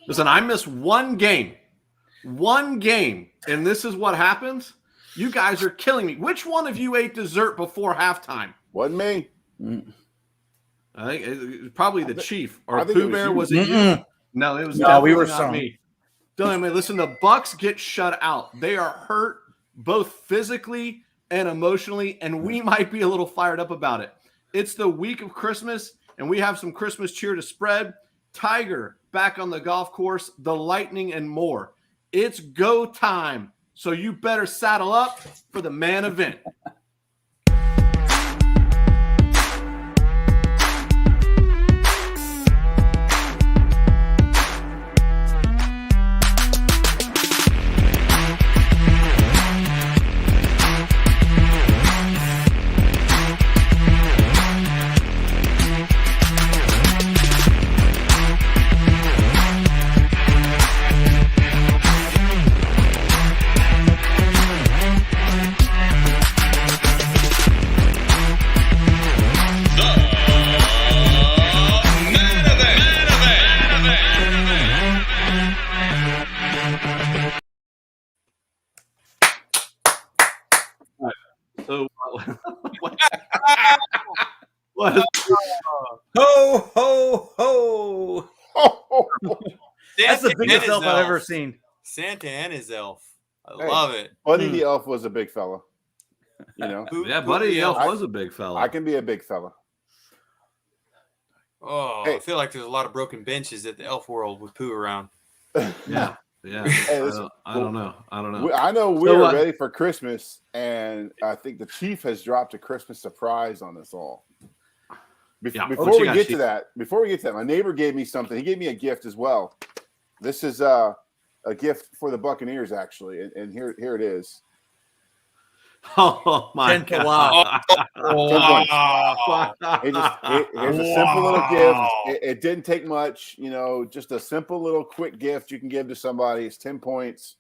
Listen, I missed one game, and this is what happens. You guys are killing me. Which one of you ate dessert before halftime? Wasn't me. I think it was probably the Chief or think it Pooh was Bear. you. Was it you? No, it was we were not some. me. Dylan, man, listen, the Bucs get shut out. They are hurt both physically and emotionally, and we might be a little fired up about it. It's the week of Christmas, and we have some Christmas cheer to spread. Tiger back on the golf course, the Lightning, and more. It's go time, so you better saddle up for the man event. So, what? Ho, ho, ho. That's the biggest elf I've ever seen. Santa and his elf. I love it. Buddy the elf was a big fella. You know? Yeah, Buddy the elf was a big fella. I can be a big fella. Oh, I feel like there's a lot of broken benches at the elf world with Pooh around. Yeah. Hey, I don't know. I know we're So, ready for Christmas, and I think the Chief has dropped a Christmas surprise on us all. Before we get to that, my neighbor gave me something. He gave me a gift as well. This is a gift for the Buccaneers, actually, and here it is. Oh my God! Here's a simple little gift. It didn't take much, you know, just a simple little quick gift you can give to somebody. It's 10 points.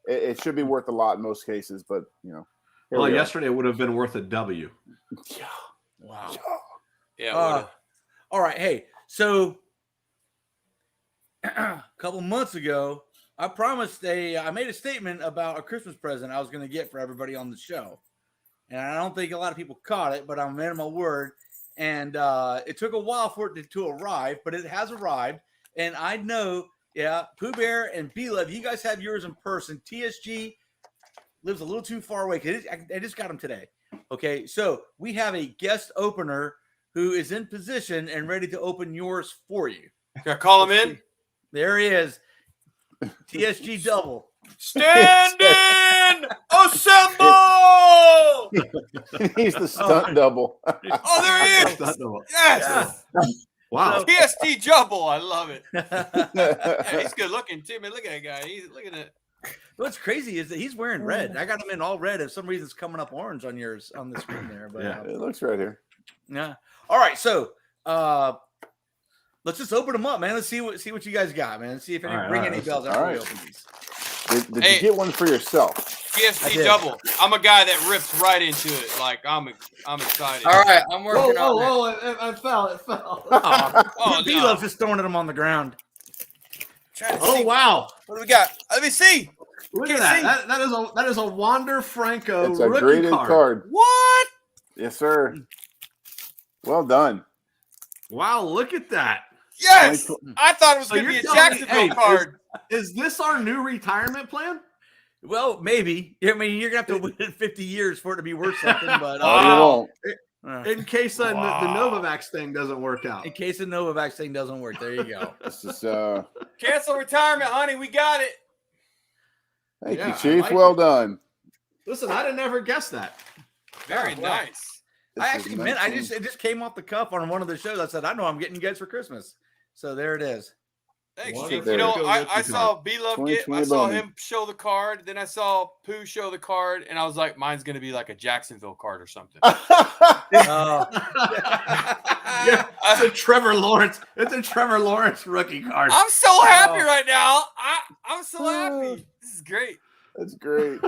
It should be worth a lot in most cases, but you know. Well, yesterday it would have been worth a W. Yeah. Wow. Yeah. All right. Hey, so a couple months ago, I promised I made a statement about a Christmas present I was going to get for everybody on the show. And I don't think a lot of people caught it, but I'm man of my word. And it took a while for it to arrive, but it has arrived. And I know, Pooh Bear and B-Love, you guys have yours in person. TSG lives a little too far away. I just got him today. Okay, so we have a guest opener who is in position and ready to open yours for you. Can I call him in? There he is. TSG double. Stand in! Assemble! He's the stunt double. Oh, there he is! Yes! Yeah. Wow. TSG double. I love it. Yeah, he's good looking too, man. Look at that guy. He's looking at. What's crazy is that he's wearing red. I got him in all red. If some reason it's coming up orange on yours on the screen there, but Yeah. It looks right here. yeah. All right, so let's just open them up, man. Let's see what you guys got, man. See if any ring any bells after we open these. Did you get one for yourself? TSG double. I'm a guy that rips right into it. Like I'm excited. All right, I'm working on that. Whoa! It fell. B-Love's just throwing them on the ground. Wow! What do we got? Let me see. Look at that. That is a Wander Franco It's a rookie graded card. What? Yes, sir. Well done. Wow! Look at that. Yes. I thought it was So going to be a you're telling me- Jacksonville hey, card. Is this our new retirement plan? Well, maybe. I mean, you're gonna have to wait 50 years for it to be worth something, but Oh, you won't. In case the Novavax thing doesn't work out. in case the Novavax thing doesn't work, there you go. This is Cancel retirement, honey. We got it. thank Yeah, you, I Chief. like Well it. done. Listen, I didn't ever guess that. Very wow. nice. This I is actually meant nice. it just came off the cuff on one of the shows. I said, I know I'm getting you guys for Christmas. So there it is. Thanks, Wonderful. Chief. You know, Go I rookie saw B-Love get. I 2020 saw Bowman. him show the card. Then I saw Pooh show the card, and I was like, mine's going to be like a Jacksonville card or something. Yeah, it's a Trevor Lawrence. It's a Trevor Lawrence rookie card. I'm so happy right now. I'm so happy. This is great. That's great.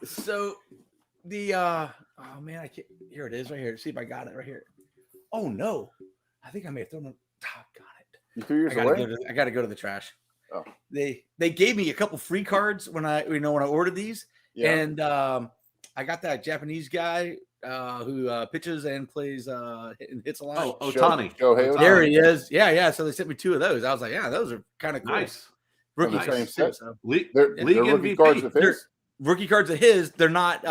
So the oh man, I can't here it is right here. See if I got it right here. Oh no. I think I may have thrown it. Oh, got it. You threw yours away? I gotta go to the trash. they gave me a couple free cards when I ordered these, and I got that Japanese guy who pitches and plays and hits a lot. Oh, Ohtani. There he is. Yeah. So they sent me 2 of those. I was like, yeah, those are kind of cool. Nice. Rookie Nice. cards too. So. They're rookie cards of his. Rookie cards of his. They're not,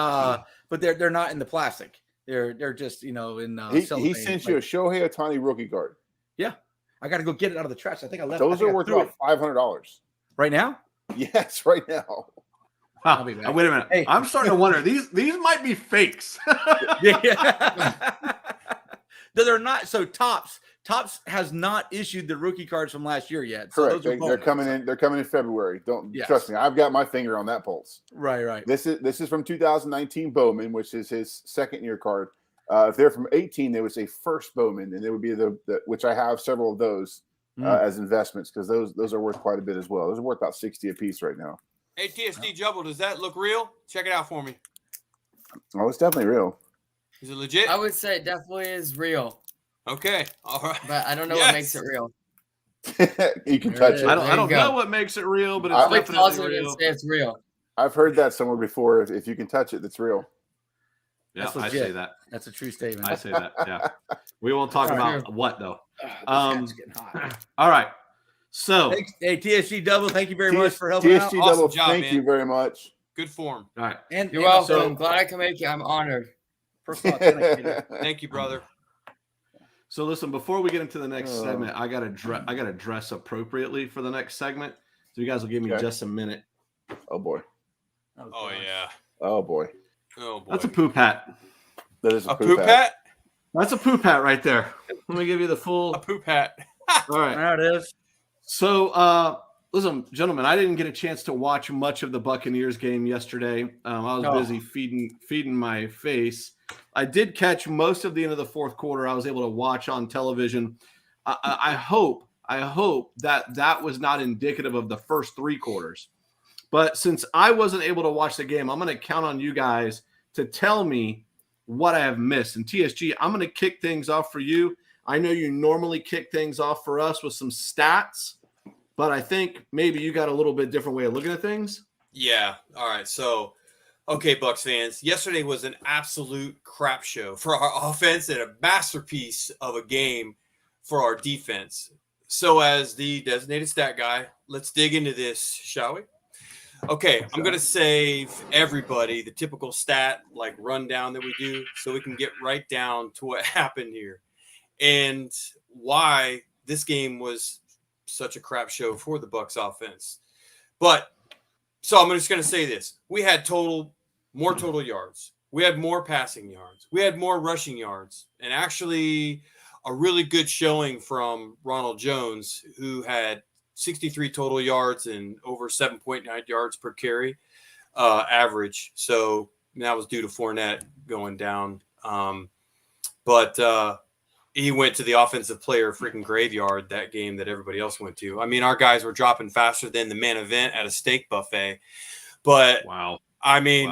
but they're not in the plastic. They're just in. He sent you a Shohei Ohtani rookie card. Yeah, I got to go get it out of the trash. I think I left. Those are worth about $500 right now. Yes, right now. Huh. Wait a minute. Hey. I'm starting to wonder. These might be fakes. They're not. So Topps has not issued the rookie cards from last year yet. So correct. They're coming in. They're coming in February. Trust me. I've got my finger on that pulse. Right. This is from 2019 Bowman, which is his second year card. If they're from 18, they would say first Bowman, and it would be the which I have several of those as investments because those are worth quite a bit as well. Those are worth about 60 a piece right now. Hey, TSD Jubble, does that look real? Check it out for me. Oh, it's definitely real. Is it legit? I would say it definitely is real. Okay. All right. But I don't know what makes it real. You can touch it. I don't know what makes it real, but it's definitely real. Say it's real. I've heard that somewhere before. If you can touch it, that's real. Yeah, I say that. That's a true statement. I say that. Yeah. We won't talk about what though. Getting hot. All right. So, hey, TSG Double, thank you very much for helping out. TSG Double, thank you very much. Good form. All right. And you're welcome. So, I'm glad I can make you. I'm honored. First of all, thank you, brother. So listen, before we get into the next segment, I gotta dress appropriately for the next segment. So you guys will give me just a minute. Oh boy. Oh yeah. Oh boy. Oh boy. That's a poop hat. That is a poop hat. That's a poop hat right there. Let me give you the full poop hat. All right. There it is. So, listen, gentlemen, I didn't get a chance to watch much of the Buccaneers game yesterday. I was busy feeding my face. I did catch most of the end of the fourth quarter. I was able to watch on television. I hope that was not indicative of the first 3 quarters. But since I wasn't able to watch the game, I'm going to count on you guys to tell me what I have missed. And TSG, I'm going to kick things off for you. I know you normally kick things off for us with some stats, but I think maybe you got a little bit different way of looking at things. Yeah. All right. So, okay, Bucs fans, yesterday was an absolute crap show for our offense and a masterpiece of a game for our defense. So as the designated stat guy, let's dig into this, shall we? Okay, I'm going to save everybody the typical stat like rundown that we do so we can get right down to what happened here. And why this game was such a crap show for the Bucs offense. But so I'm just going to say this. We had more total yards. We had more passing yards. We had more rushing yards. And actually a really good showing from Ronald Jones, who had 63 total yards and over 7.9 yards per carry average. So that was due to Fournette going down. But he went to the offensive player freaking graveyard that game that everybody else went to. I mean, our guys were dropping faster than the main event at a steak buffet. But wow. I mean,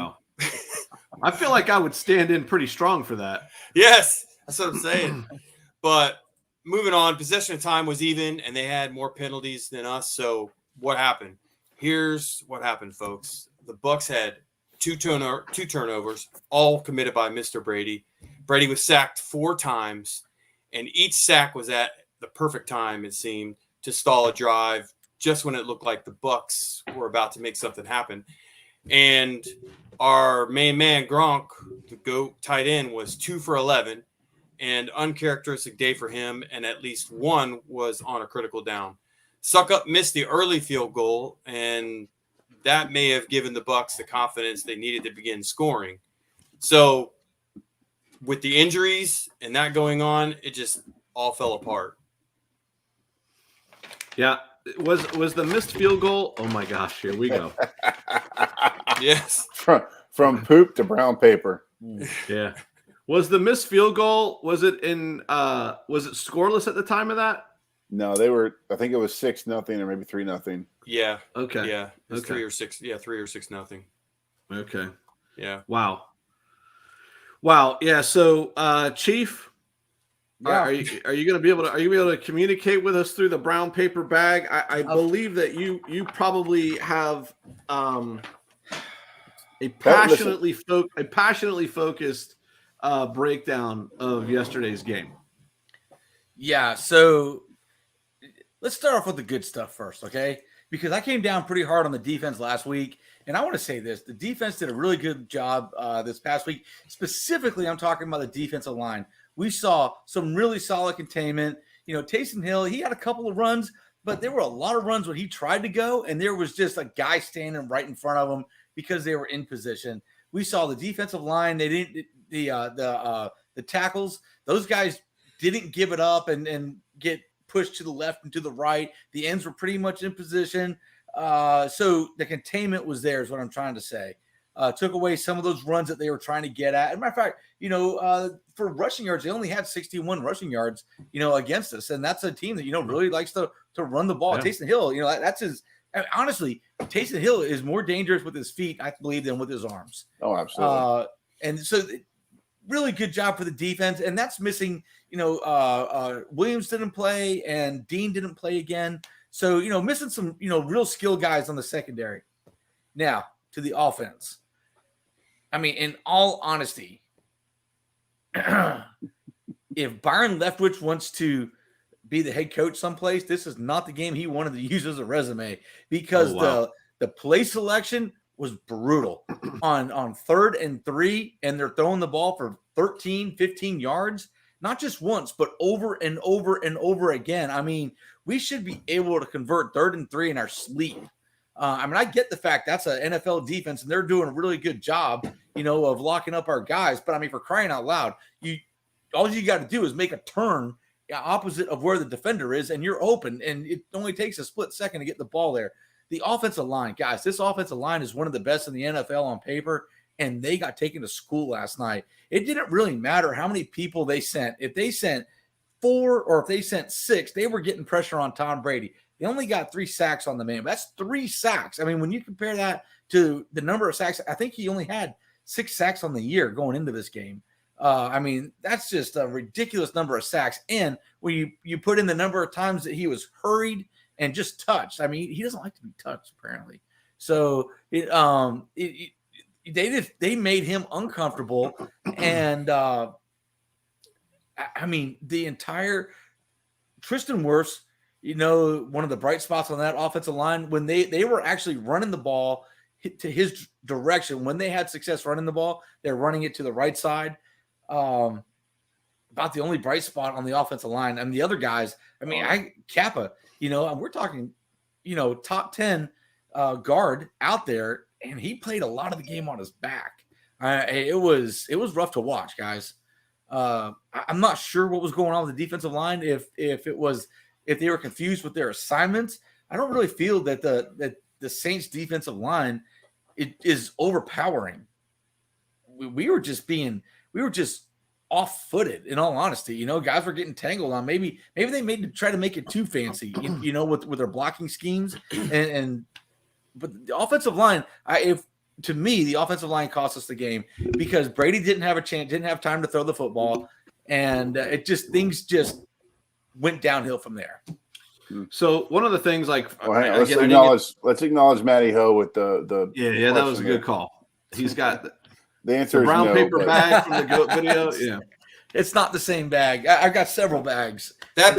I feel like I would stand in pretty strong for that. Yes, that's what I'm saying. But moving on, possession of time was even, and they had more penalties than us. So what happened? Here's what happened, folks. The Bucs had two turnovers, all committed by Mr. Brady. Brady was sacked 4 times. And each sack was at the perfect time, it seemed, to stall a drive just when it looked like the Bucs were about to make something happen. And our main man, Gronk, the GOAT tight end, was 2 for 11. And uncharacteristic day for him, and at least one was on a critical down. Suckup missed the early field goal, and that may have given the Bucs the confidence they needed to begin scoring. So with the injuries and that going on, it just all fell apart. Yeah. Was the missed field goal? Oh my gosh, here we go. Yes. From poop to brown paper. Yeah. Was the missed field goal, was it scoreless at the time of that? No, I think it was 6-0 or maybe 3-0. Yeah. Okay. Yeah. It was 3 or 6. Yeah, 3 or 6-0. Okay. Yeah. Wow. Yeah. So, Chief, Are you going to be able to communicate with us through the brown paper bag? I believe that you probably have a passionately focused breakdown of yesterday's game. Yeah, so let's start off with the good stuff first, okay? Because I came down pretty hard on the defense last week, and I want to say this. The defense did a really good job this past week. Specifically, I'm talking about the defensive line. We saw some really solid containment. Taysom Hill, he had a couple of runs, but there were a lot of runs when he tried to go, and there was just a guy standing right in front of him because they were in position. We saw the defensive line. They didn't the tackles. Those guys didn't give it up and get pushed to the left and to the right. The ends were pretty much in position. So the containment was there is what I'm trying to say. Took away some of those runs that they were trying to get at. As a matter of fact, for rushing yards, they only had 61 rushing yards, against us. And that's a team that, really likes to run the ball. Yeah. Taysom Hill, that's his – honestly, Taysom Hill is more dangerous with his feet, I believe, than with his arms. Oh, absolutely. And so really good job for the defense. And that's missing, Williams didn't play and Dean didn't play again. So, missing some, real skill guys on the secondary. Now, to the offense. I mean, in all honesty, if Byron Leftwich wants to be the head coach someplace, this is not the game he wanted to use as a resume because the play selection was brutal on 3rd and 3, and they're throwing the ball for 13, 15 yards, not just once, but over and over and over again. I mean, we should be able to convert 3rd and 3 in our sleep. I get the fact that's an NFL defense, and they're doing a really good job, of locking up our guys. But, for crying out loud, all you got to do is make a turn opposite of where the defender is, and you're open, and it only takes a split second to get the ball there. The offensive line, guys, this offensive line is one of the best in the NFL on paper, and they got taken to school last night. It didn't really matter how many people they sent. If they sent 4 or if they sent 6, they were getting pressure on Tom Brady. They only got 3 sacks on the man. That's 3 sacks. When you compare that to the number of sacks, I think he only had 6 sacks on the year going into this game. That's just a ridiculous number of sacks. And when you put in the number of times that he was hurried and just touched, he doesn't like to be touched, apparently. So they made him uncomfortable. And, the entire Tristan Wirfs, one of the bright spots on that offensive line, when they were actually running the ball to his direction, when they had success running the ball, they're running it to the right side. About the only bright spot on the offensive line. And the other guys, Kappa, and we're talking, top 10 guard out there, and he played a lot of the game on his back. It was rough to watch, guys. I'm not sure what was going on with the defensive line. If they were confused with their assignments, I don't really feel that the Saints defensive line is overpowering. We were just off-footed, in all honesty. Guys were getting tangled on. Maybe they try to make it too fancy, with their blocking schemes. But the offensive line, to me, the offensive line cost us the game because Brady didn't have a chance, didn't have time to throw the football, and things just went downhill from there. So one of the things, let's acknowledge Matty Ho with the that was a good call. He's got the answer the brown is no, paper bag from the GOAT video. Yeah, it's not the same bag. I've got several bags. That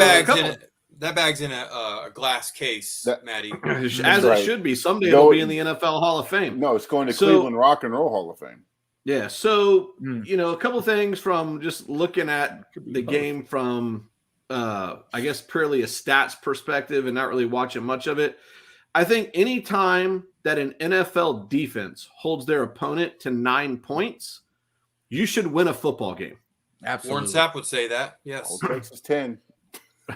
bag's in a glass case, Matty. As it should be. Someday it'll be in the NFL Hall of Fame. No, it's going to Cleveland Rock and Roll Hall of Fame. Yeah. So a couple of things from just looking at the game from. I guess purely a stats perspective and not really watching much of it. I think any time that an NFL defense holds their opponent to 9 points, you should win a football game. Absolutely. Warren Sapp would say that. Yes. All it takes is 10.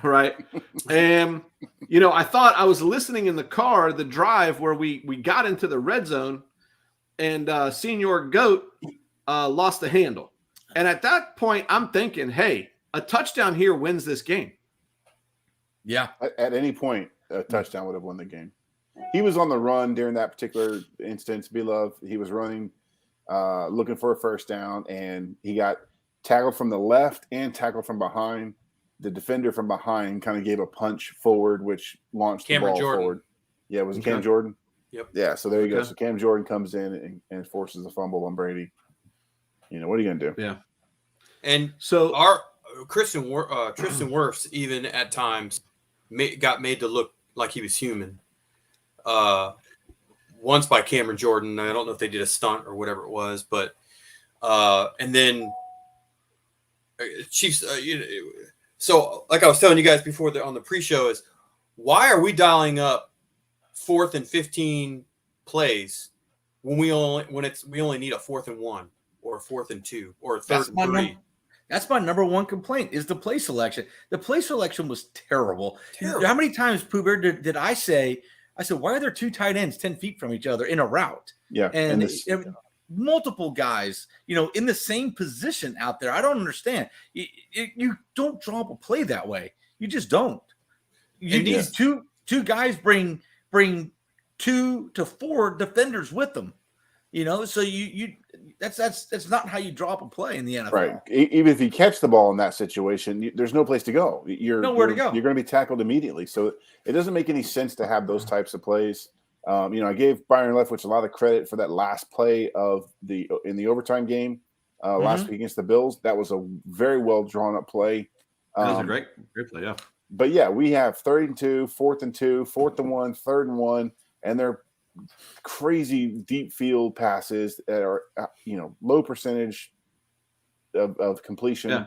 Right. And, I thought I was listening in the car, the drive where we got into the red zone and Senior Goat lost the handle. And at that point, I'm thinking, hey, a touchdown here wins this game. Yeah. At any point, a touchdown would have won the game. He was on the run during that particular instance, Beloved. He was running, looking for a first down, and he got tackled from the left and tackled from behind. The defender from behind kind of gave a punch forward, which launched Cameron the ball Jordan. forward. Yeah, was it Okay. Cam Jordan? Yep. Yeah, so there you go. Okay. So Cam Jordan comes in and forces a fumble on Brady. You know, what are you going to do? Yeah. And So our Tristan Wirfs even at times got made to look like he was human. Once by Cameron Jordan. I don't know if they did a stunt or whatever it was, but and then Chiefs. So like I was telling you guys before on the pre-show is why are we dialing up 4th and 15 plays when we only need a 4th and 1 or a 4th and 2 or a 3rd and 3? That's my number one complaint is the play selection. The play selection was terrible. How many times, Pooh Bear, did I said, why are there 2 tight ends 10 feet from each other in a route? Yeah. And multiple guys, in the same position out there. I don't understand. You don't draw up a play that way. You just don't. You need two guys bring 2 to 4 defenders with them. So you that's not how you draw up a play in the NFL. Right. Even if you catch the ball in that situation, there's no place to go. You're nowhere to go. You're going to be tackled immediately. So it doesn't make any sense to have those types of plays. I gave Byron Leftwich a lot of credit for that last play in the overtime game last week against the Bills. That was a very well drawn up play. That was a great play, yeah. But yeah, we have 3rd and 2, 4th and 2, 4th and 1, 3rd and 1, and they're crazy deep field passes that are low percentage of completion. Yeah.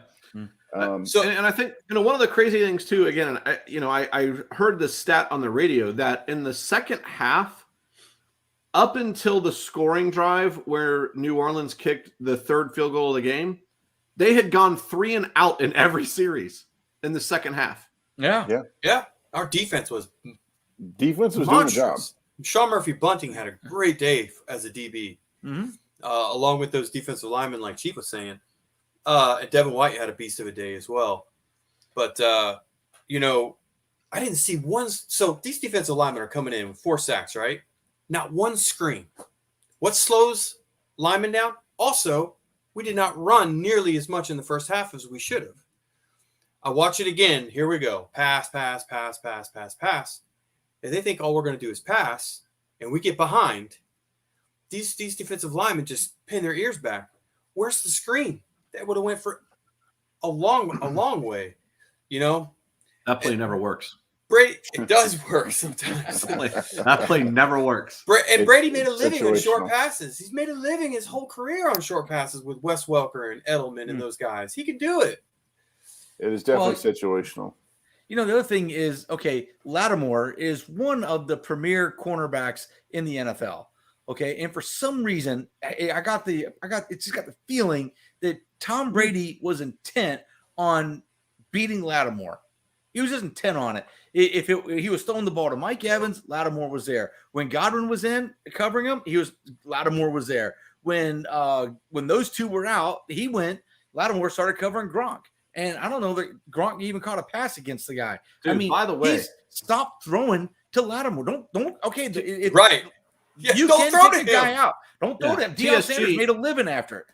And I think one of the crazy things too, again, I heard this stat on the radio that in the second half, up until the scoring drive where New Orleans kicked the 3rd field goal of the game, they had gone 3 and out in every series in the second half. Yeah. Our defense was doing the job. Sean Murphy-Bunting had a great day as a DB, along with those defensive linemen, like Chief was saying. And Devin White had a beast of a day as well. But, I didn't see one. So these defensive linemen are coming in with 4 sacks, right? Not one screen. What slows linemen down? Also, we did not run nearly as much in the first half as we should have. I watch it again. Here we go. Pass. If they think all we're going to do is pass and we get behind, these defensive linemen just pin their ears back. Where's the screen? That would have went for a long way, That play never works. Brady, it does work sometimes. That play never works. And Brady made a living on short passes. He's made a living his whole career on short passes with Wes Welker and Edelman and those guys. He can do it. It is definitely situational. The other thing is, Lattimore is one of the premier cornerbacks in the NFL. Okay. And for some reason, I got the feeling that Tom Brady was intent on beating Lattimore. He was just intent on it. If he was throwing the ball to Mike Evans, Lattimore was there. When Godwin was in covering him, Lattimore was there. When those two were out, Lattimore started covering Gronk. And I don't know that Gronk even caught a pass against the guy. Dude, by the way, stop throwing to Lattimore. Don't. Okay, right. Yeah, you don't can throw take to the him. guy out. Don't throw to him. Deion Sanders made a living after it.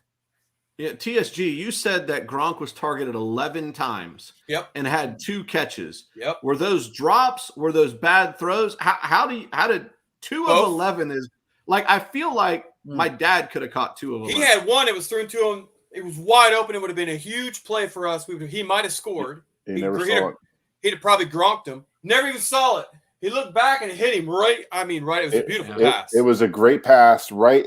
Yeah, TSG, you said that Gronk was targeted 11 times. Yep. And had 2 catches. Yep. Were those drops? Were those bad throws? How did 2 Both. of 11 is like, I feel like my dad could have caught 2 of 11. He had one. It was thrown to him. It was wide open. It would have been a huge play for us. He might have scored. He never saw it. He'd have probably gronked him. Never even saw it. He looked back and hit him right. Right. It was a beautiful pass. It was a great pass, right?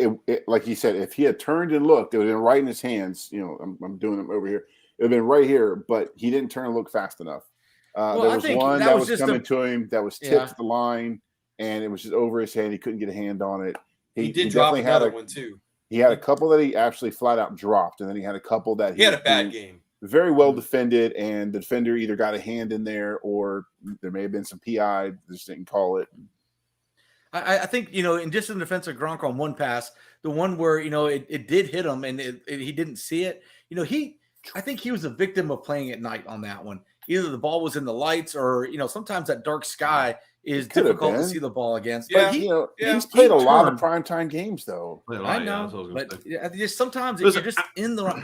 Like he said, if he had turned and looked, it would have been right in his hands. I'm doing them over here. It would have been right here, but he didn't turn and look fast enough. There was one that was coming to him that was tipped the line, and it was just over his head. He couldn't get a hand on it. He did drop another one too. He had a couple that he actually flat out dropped, and then he had a couple that he had a bad game. Very well defended, and the defender either got a hand in there or there may have been some PI. Just didn't call it. I think, in just in defense of Gronk on one pass, the one where, it did hit him and he didn't see it. I think he was a victim of playing at night on that one. Either the ball was in the lights or, sometimes that dark sky is difficult to see the ball against. Yeah. But he's played a lot of primetime games, though. I know, but just sometimes if you're just in the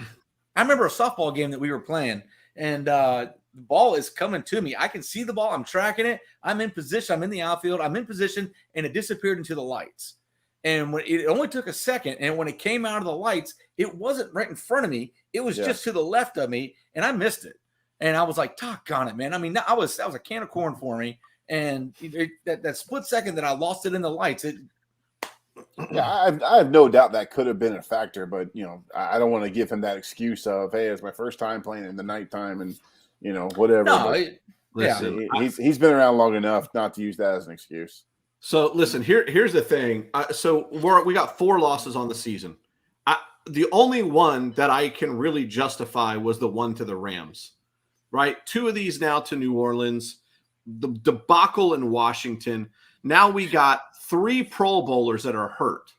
I remember a softball game that we were playing, and the ball is coming to me. I can see the ball. I'm tracking it. I'm in position. I'm in the outfield. I'm in position, and it disappeared into the lights. And when it only took a second, and when it came out of the lights, it wasn't right in front of me. It was just to the left of me, and I missed it. And I was like, "Doggone it, man!" I mean, that was a can of corn for me. And that split second that I lost it in the lights, I have no doubt that could have been a factor, but I don't want to give him that excuse of, hey, it's my first time playing in the nighttime and whatever. No, listen, he's been around long enough not to use that as an excuse. So listen, here's the thing. So we got 4 losses on the season. The only one that I can really justify was the one to the Rams, right? 2 of these now to New Orleans, the debacle in Washington. Now we got 3 Pro Bowlers that are hurt.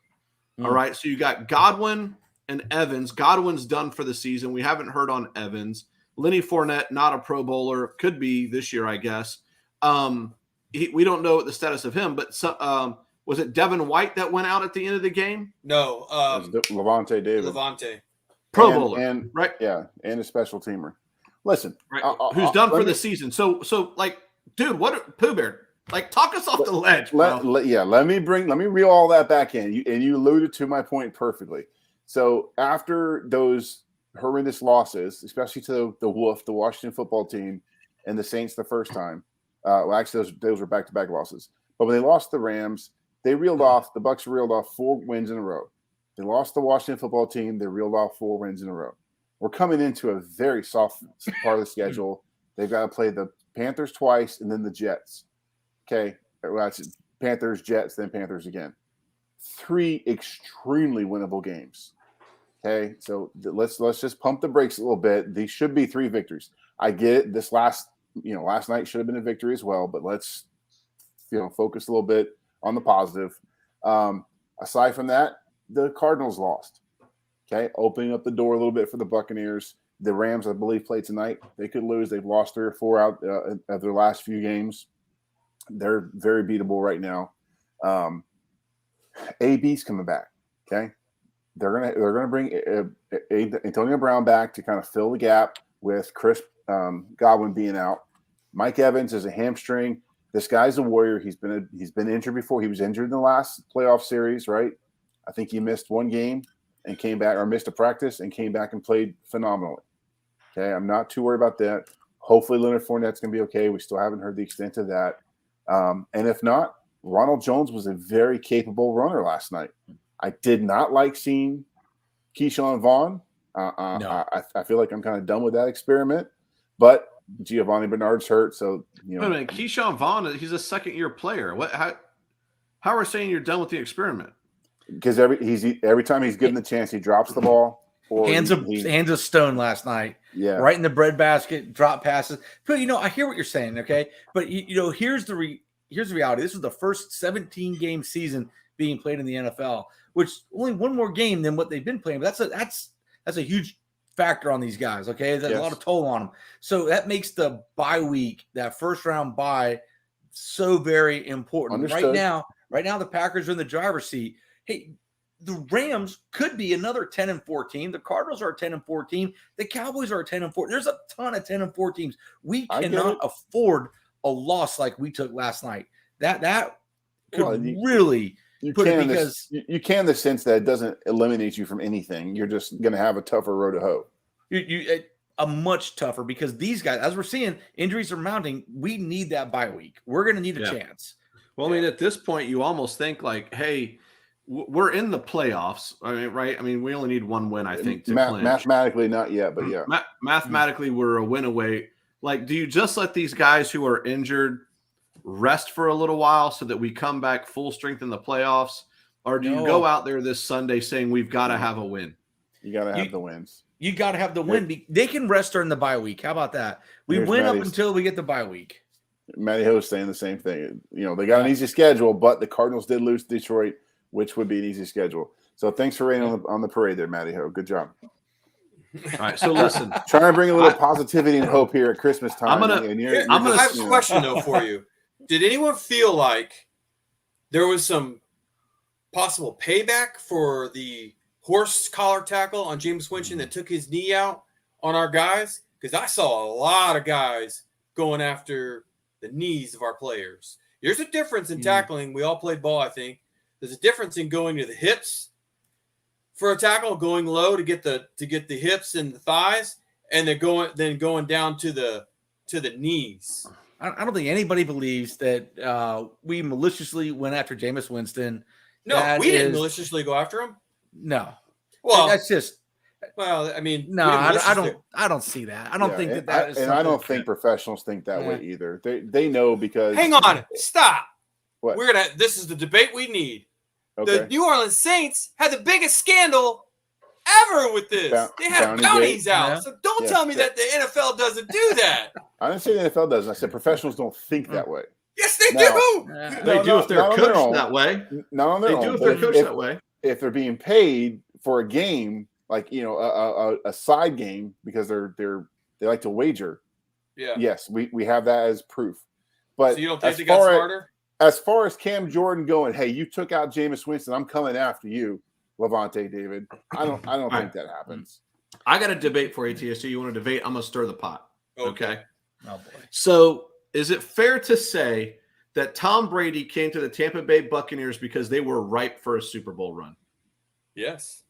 All right. So you got Godwin and Evans. Godwin's done for the season. We haven't heard on Evans. Lenny Fournette, not a Pro Bowler, could be this year, I guess. We don't know the status of him, but was it Devin White that went out at the end of the game? No. Levante David. Levante. Pro Bowler. And, right? Yeah, and a special teamer. Listen. Right. Who's done for the season. So like, dude, Pooh Bear? Like, talk us off the ledge, bro. Let me reel all that back in. You alluded to my point perfectly. So after those horrendous losses, especially to the Washington football team, and the Saints the first time, actually those were back-to-back losses. But when they lost the Rams, the Bucs reeled off 4 wins in a row. They lost the Washington football team. They reeled off 4 wins in a row. We're coming into a very soft part of the schedule. They've got to play the Panthers twice and then the Jets. Okay, well, that's Panthers, Jets, then Panthers again. 3 extremely winnable games. Okay, so let's just pump the brakes a little bit. These should be 3 victories. I get it. This last night should have been a victory as well, but let's focus a little bit on the positive. Aside from that, the Cardinals lost. Okay, opening up the door a little bit for the Buccaneers. The Rams, I believe, play tonight. They could lose. They've lost 3 or 4 out of their last few games. They're very beatable right now. AB's coming back. Okay, they're gonna bring Antonio Brown back to kind of fill the gap with Chris Godwin being out. Mike Evans is a hamstring. This guy's a warrior. He's been injured before. He was injured in the last playoff series, right? I think he missed 1 game and came back, or missed a practice and came back and played phenomenally. Okay, I'm not too worried about that. Hopefully Leonard Fournette's gonna be okay. We still haven't heard the extent of that. And if not, Ronald Jones was a very capable runner last night. I did not like seeing Keyshawn Vaughn. No. I feel like I'm kind of done with that experiment. But Giovanni Bernard's hurt, so Wait a minute, Keyshawn Vaughn, he's a second-year player. How are we saying you're done with the experiment? Because every time he's given the chance, he drops the ball. Or hands of stone last night. Yeah, right in the breadbasket, drop passes. But I hear what you're saying, okay? But here's the reality. This was the first 17-game season being played in the NFL, which only 1 more game than what they've been playing. But that's a huge factor on these guys, okay? There's a lot of toll on them. So that makes the bye week, that first round bye, so very important. Understood. Right now, the Packers are in the driver's seat. Hey, the Rams could be another 10-4 team. The Cardinals are a 10-4 team. The Cowboys are a 10-4. There's a ton of 10-4 teams. We cannot afford a loss like we took last night. That could really put it, because you can in the sense that it doesn't eliminate you from anything. You're just going to have a tougher road to hoe. A much tougher, because these guys, as we're seeing, injuries are mounting. We need that bye week. We're going to need a chance. Well, I mean, at this point, you almost think like, hey, we're in the playoffs. I mean, right? I mean, we only need 1 win, I think, to clinch. Mathematically, not yet, but yeah. Mathematically, we're a win away. Like, do you just let these guys who are injured rest for a little while so that we come back full strength in the playoffs? Or do you go out there this Sunday saying we've got to have a win? You got to have the wins. You got to have the win. They can rest during the bye week. How about that? We win up until we get the bye week. Matty Ho's saying the same thing. They got an easy schedule, but the Cardinals did lose to Detroit, which would be an easy schedule. So thanks for raining on the parade there, Matty Ho. Good job. All right, so listen. Trying to bring a little positivity and hope here at Christmas time. I have a question, though, for you. Did anyone feel like there was some possible payback for the horse collar tackle on James Winston that took his knee out on our guys? Because I saw a lot of guys going after the knees of our players. There's a difference in tackling. We all played ball, I think. There's a difference in going to the hips for a tackle, going low to get the hips and the thighs, and then going down to the knees. I don't think anybody believes that we maliciously went after Jameis Winston. No, we didn't maliciously go after him. No. Well, that's just. Well, I mean, no, I don't see that. I don't think that is. And I don't think professionals think that way either. They know because. Hang on, stop. What? This is the debate we need. Okay. The New Orleans Saints had the biggest scandal ever with this. They had bounties out. Yeah. So don't tell me that the NFL doesn't do that. I didn't say the NFL doesn't. I said professionals don't think that way. Yes, they do. They do if they're coached that way. Not on their own. They do if they're coached that way. If they're being paid for a game, like a side game, because they like to wager. Yeah. Yes, we have that as proof. But so you don't think they got smarter? As far as Cam Jordan going, hey, you took out Jameis Winston, I'm coming after you, Levante David. I don't think that happens. I got a debate for you, TSG. You want to debate? I'm gonna stir the pot. Okay. Oh boy. So is it fair to say that Tom Brady came to the Tampa Bay Buccaneers because they were ripe for a Super Bowl run? Yes.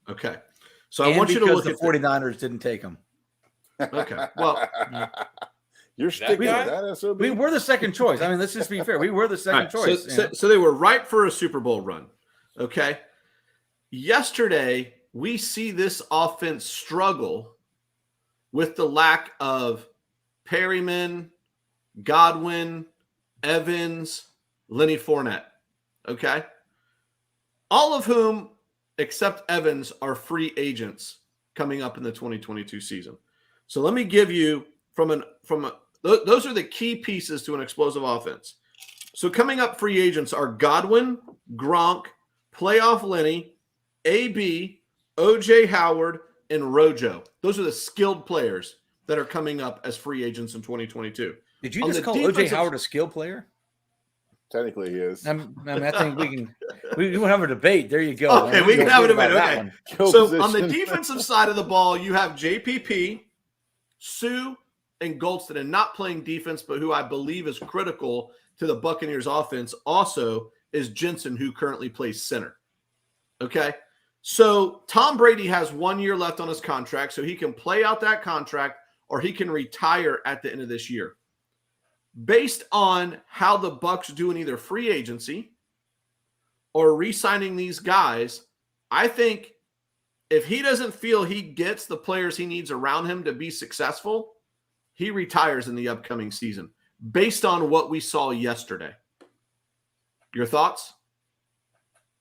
Okay. So I want you to look at the 49ers didn't take him. Okay. Well, you're sticking with that, SOB? We were the second choice. I mean, let's just be fair. We were the second choice. So they were ripe for a Super Bowl run. Okay. Yesterday, we see this offense struggle with the lack of Perryman, Godwin, Evans, Lenny Fournette. Okay. All of whom, except Evans, are free agents coming up in the 2022 season. So let me give you those are the key pieces to an explosive offense. So coming up free agents are Godwin, Gronk, Playoff Lenny, AB, OJ Howard, and Rojo. Those are the skilled players that are coming up as free agents in 2022. Did you just call OJ Howard a skilled player? Technically, he is. I think we can have a debate. There you go. Okay, we can have a debate. Okay. So on the defensive side of the ball, you have JPP, Sue, and Goldston, and not playing defense, but who I believe is critical to the Buccaneers offense also is Jensen, who currently plays center. Okay. So Tom Brady has 1 year left on his contract, so he can play out that contract or he can retire at the end of this year. Based on how the Bucs do in either free agency or re-signing these guys, I think if he doesn't feel he gets the players he needs around him to be successful, he retires in the upcoming season based on what we saw yesterday. Your thoughts?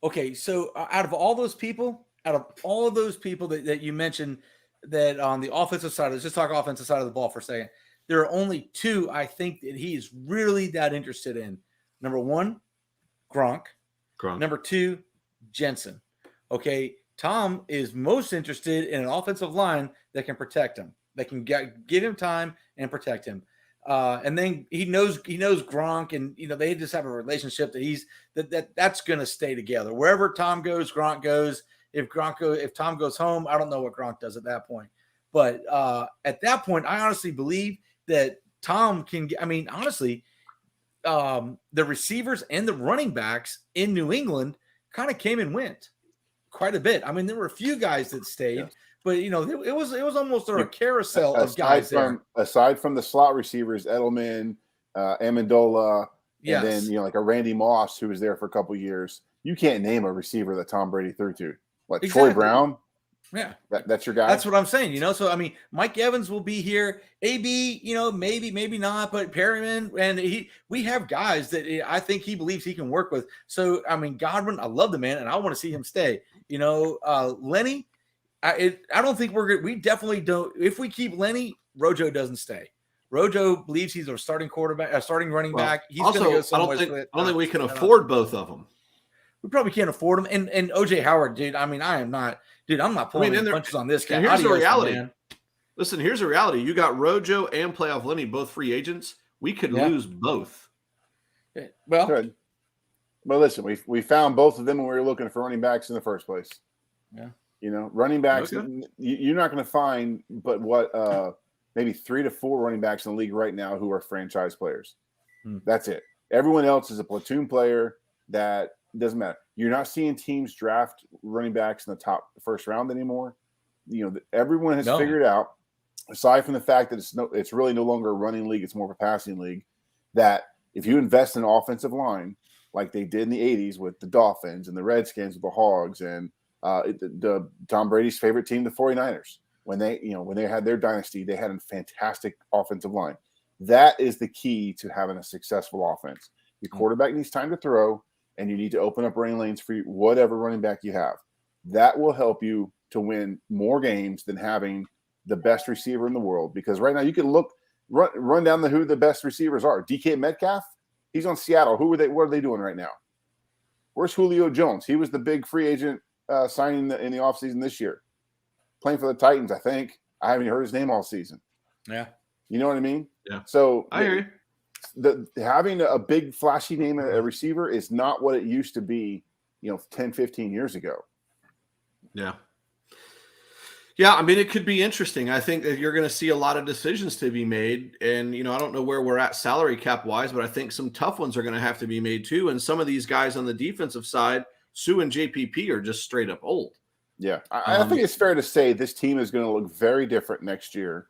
Okay, so out of all those people that you mentioned that on the offensive side, let's just talk offensive side of the ball for a second. There are only two I think that he is really that interested in. Number one, Gronk. Number two, Jensen. Okay, Tom is most interested in an offensive line that can protect him, that can give him time and protect him. And then he knows Gronk, and they just have a relationship that that's going to stay together. Wherever Tom goes, Gronk goes. If Tom goes home, I don't know what Gronk does at that point. But at that point, I honestly believe that Tom can. I mean, honestly, the receivers and the running backs in New England kind of came and went quite a bit. I mean, there were a few guys that stayed. But it was almost a carousel of guys there. Aside from the slot receivers, Edelman, Amendola, and then like a Randy Moss who was there for a couple of years. You can't name a receiver that Tom Brady threw to. Like Troy Brown? Yeah. That's your guy? That's what I'm saying, So, I mean, Mike Evans will be here. AB, maybe not, but Perryman. And we have guys that I think he believes he can work with. So, I mean, Godwin, I love the man, and I want to see him stay. Lenny, I don't think we definitely don't. If we keep Lenny, Rojo doesn't stay. Rojo believes he's a starting quarterback, a starting running back. He's going to go somewhere. I don't think we can afford both of them. We probably can't afford him. And OJ Howard, dude. I mean, I'm not pulling any punches on this guy. And here's the reality. Man. Listen, here's the reality. You got Rojo and Playoff Lenny, both free agents. We could lose both. Well, good. But listen, we found both of them when we were looking for running backs in the first place. Yeah. You know, running backs, Okay. you're not going to find but maybe 3 to 4 running backs in the league right now who are franchise players. That's it. Everyone else is a platoon player that doesn't matter. You're not seeing teams draft running backs in the first round anymore. You know, everyone has figured out, aside from the fact that it's really no longer a running league, it's more of a passing league, that if you invest in an offensive line like they did in the 80s with the Dolphins and the Redskins with the Hogs and the Tom Brady's favorite team, the 49ers, when they had their dynasty, they had a fantastic offensive line. That is the key to having a successful offense. Your quarterback needs time to throw, and you need to open up running lanes for whatever running back you have. That will help you to win more games than having the best receiver in the world. Because right now you can run down who the best receivers are. DK Metcalf, he's on Seattle. What are they doing right now? Where's Julio Jones? He was the big free agent signing in the offseason this year. Playing for the Titans, I think. I haven't heard his name all season. Yeah. You know what I mean? Yeah. So I hear you. Having a big flashy name at a receiver is not what it used to be, 10, 15 years ago. Yeah. Yeah, I mean, it could be interesting. I think that you're going to see a lot of decisions to be made. And, I don't know where we're at salary cap wise, but I think some tough ones are going to have to be made too. And some of these guys on the defensive side, Sue and JPP, are just straight up old. Yeah. I think it's fair to say this team is going to look very different next year.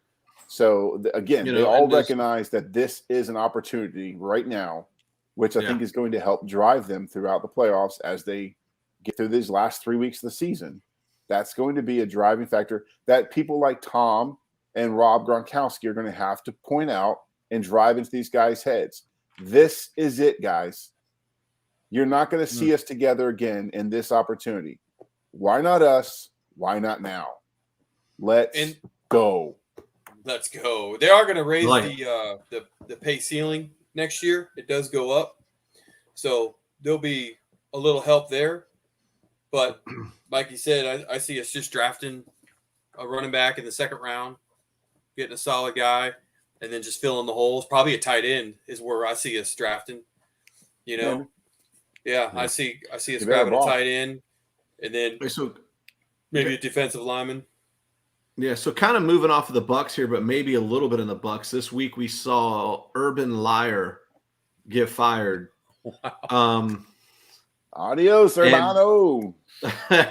So, again, they all recognize that this is an opportunity right now, which I think is going to help drive them throughout the playoffs as they get through these last 3 weeks of the season. That's going to be a driving factor that people like Tom and Rob Gronkowski are going to have to point out and drive into these guys' heads. This is it, guys. You're not going to see us together again in this opportunity. Why not us? Why not now? Let's go. Let's go. They are going to raise the pay ceiling next year. It does go up. So there'll be a little help there. But like you said, I see us just drafting a running back in the second round, getting a solid guy, and then just filling the holes. Probably a tight end is where I see us drafting. I see us grabbing a tight end, and then maybe a defensive lineman. Yeah, so kind of moving off of the Bucs here, but maybe a little bit in the Bucs. This week we saw Urban Liar get fired. Wow. Adios, hermano.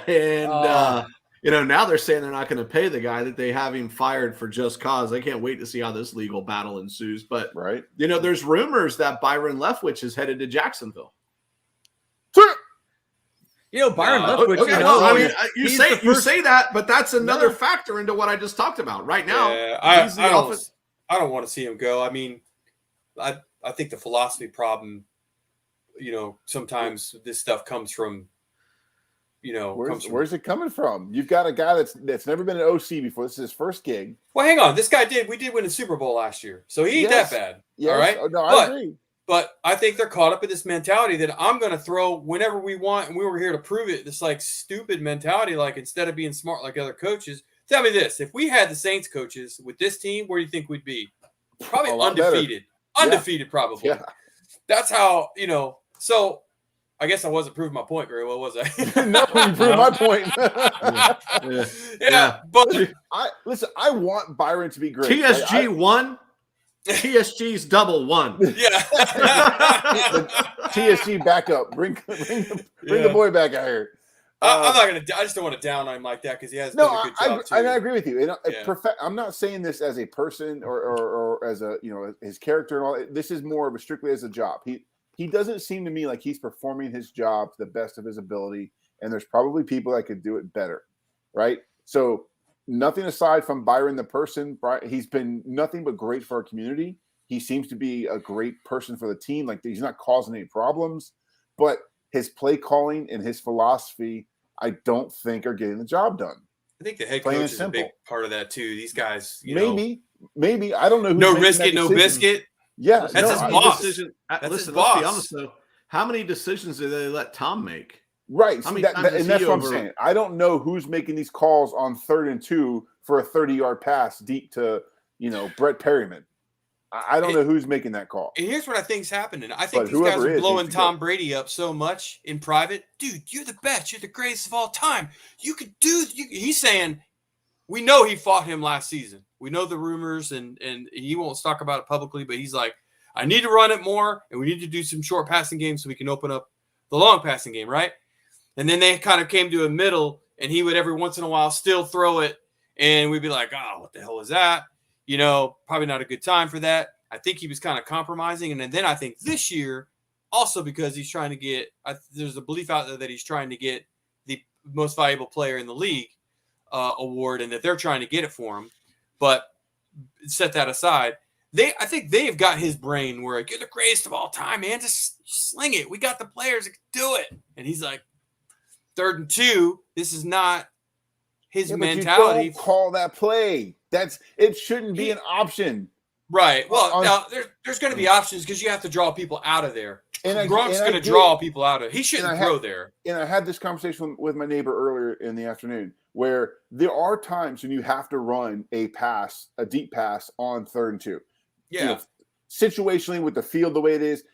And now they're saying they're not going to pay the guy that they have him fired for just cause. I can't wait to see how this legal battle ensues. But there's rumors that Byron Leftwich is headed to Jacksonville. Byron Leftwich. You say that, but that's another factor into what I just talked about. Right now, I don't want to see him go. I mean, I think the philosophy problem. Sometimes this stuff comes from. Where's it coming from? You've got a guy that's never been an OC before. This is his first gig. Well, hang on. This guy we did win a Super Bowl last year, so he ain't that bad. Yes. All right. Oh, no, I agree. But I think they're caught up in this mentality that I'm going to throw whenever we want, and we were here to prove it. This stupid mentality, instead of being smart like other coaches. Tell me this: if we had the Saints coaches with this team, where do you think we'd be? Probably undefeated. Undefeated, probably. Yeah. That's how So. I guess I wasn't proving my point very well, was I? No, you proved my point. But I want Byron to be great. TSG won. TSG's double one. Yeah. TSG backup. Bring the boy back out here. I'm not gonna. I just don't want to down on him like that because he has done a good job too. I agree with you. I'm not saying this as a person or as a his character and all. This is more of a strictly as a job. He doesn't seem to me like he's performing his job to the best of his ability, and there's probably people that could do it better, right? So nothing aside from Byron the person, he's been nothing but great for our community. He seems to be a great person for the team. He's not causing any problems, but his play calling and his philosophy, I don't think are getting the job done. I think the head coach is a big part of that too. These guys, maybe I don't know. No risk it, no biscuit. Yeah, that's his boss. Let's be honest though. How many decisions did they let Tom make? Right, and that's what I'm saying. I don't know who's making these calls on 3rd and 2 for a 30-yard pass deep to Brett Perryman. I don't know who's making that call. And here's what I think is happening. I think But these guys whoever are is blowing needs to Tom go. Brady up so much in private. Dude, you're the best. You're the greatest of all time. You could do. He's saying, we know he fought him last season. We know the rumors, and he won't talk about it publicly. But he's like, I need to run it more, and we need to do some short passing games so we can open up the long passing game, right? And then they kind of came to a middle, and he would every once in a while still throw it, and we'd be like, oh, what the hell is that? You know, probably not a good time for that. I think he was kind of compromising. And then I think this year, also because he's trying to get there's a belief out there that he's trying to get the most valuable player in the league award, and that they're trying to get it for him. But set that aside. I think they've got his brain where like, you're the greatest of all time, man. Just sling it. We got the players that can do it. And he's like, 3rd and 2. This is not his mentality. You don't call that play. It shouldn't be an option. Right. Well, now there's going to be options because you have to draw people out of there. Gronk's going to draw people out of. He shouldn't throw there. And I had this conversation with my neighbor earlier in the afternoon, where there are times when you have to run a deep pass on 3rd and 2. Yeah. You know, situationally, with the field the way it is,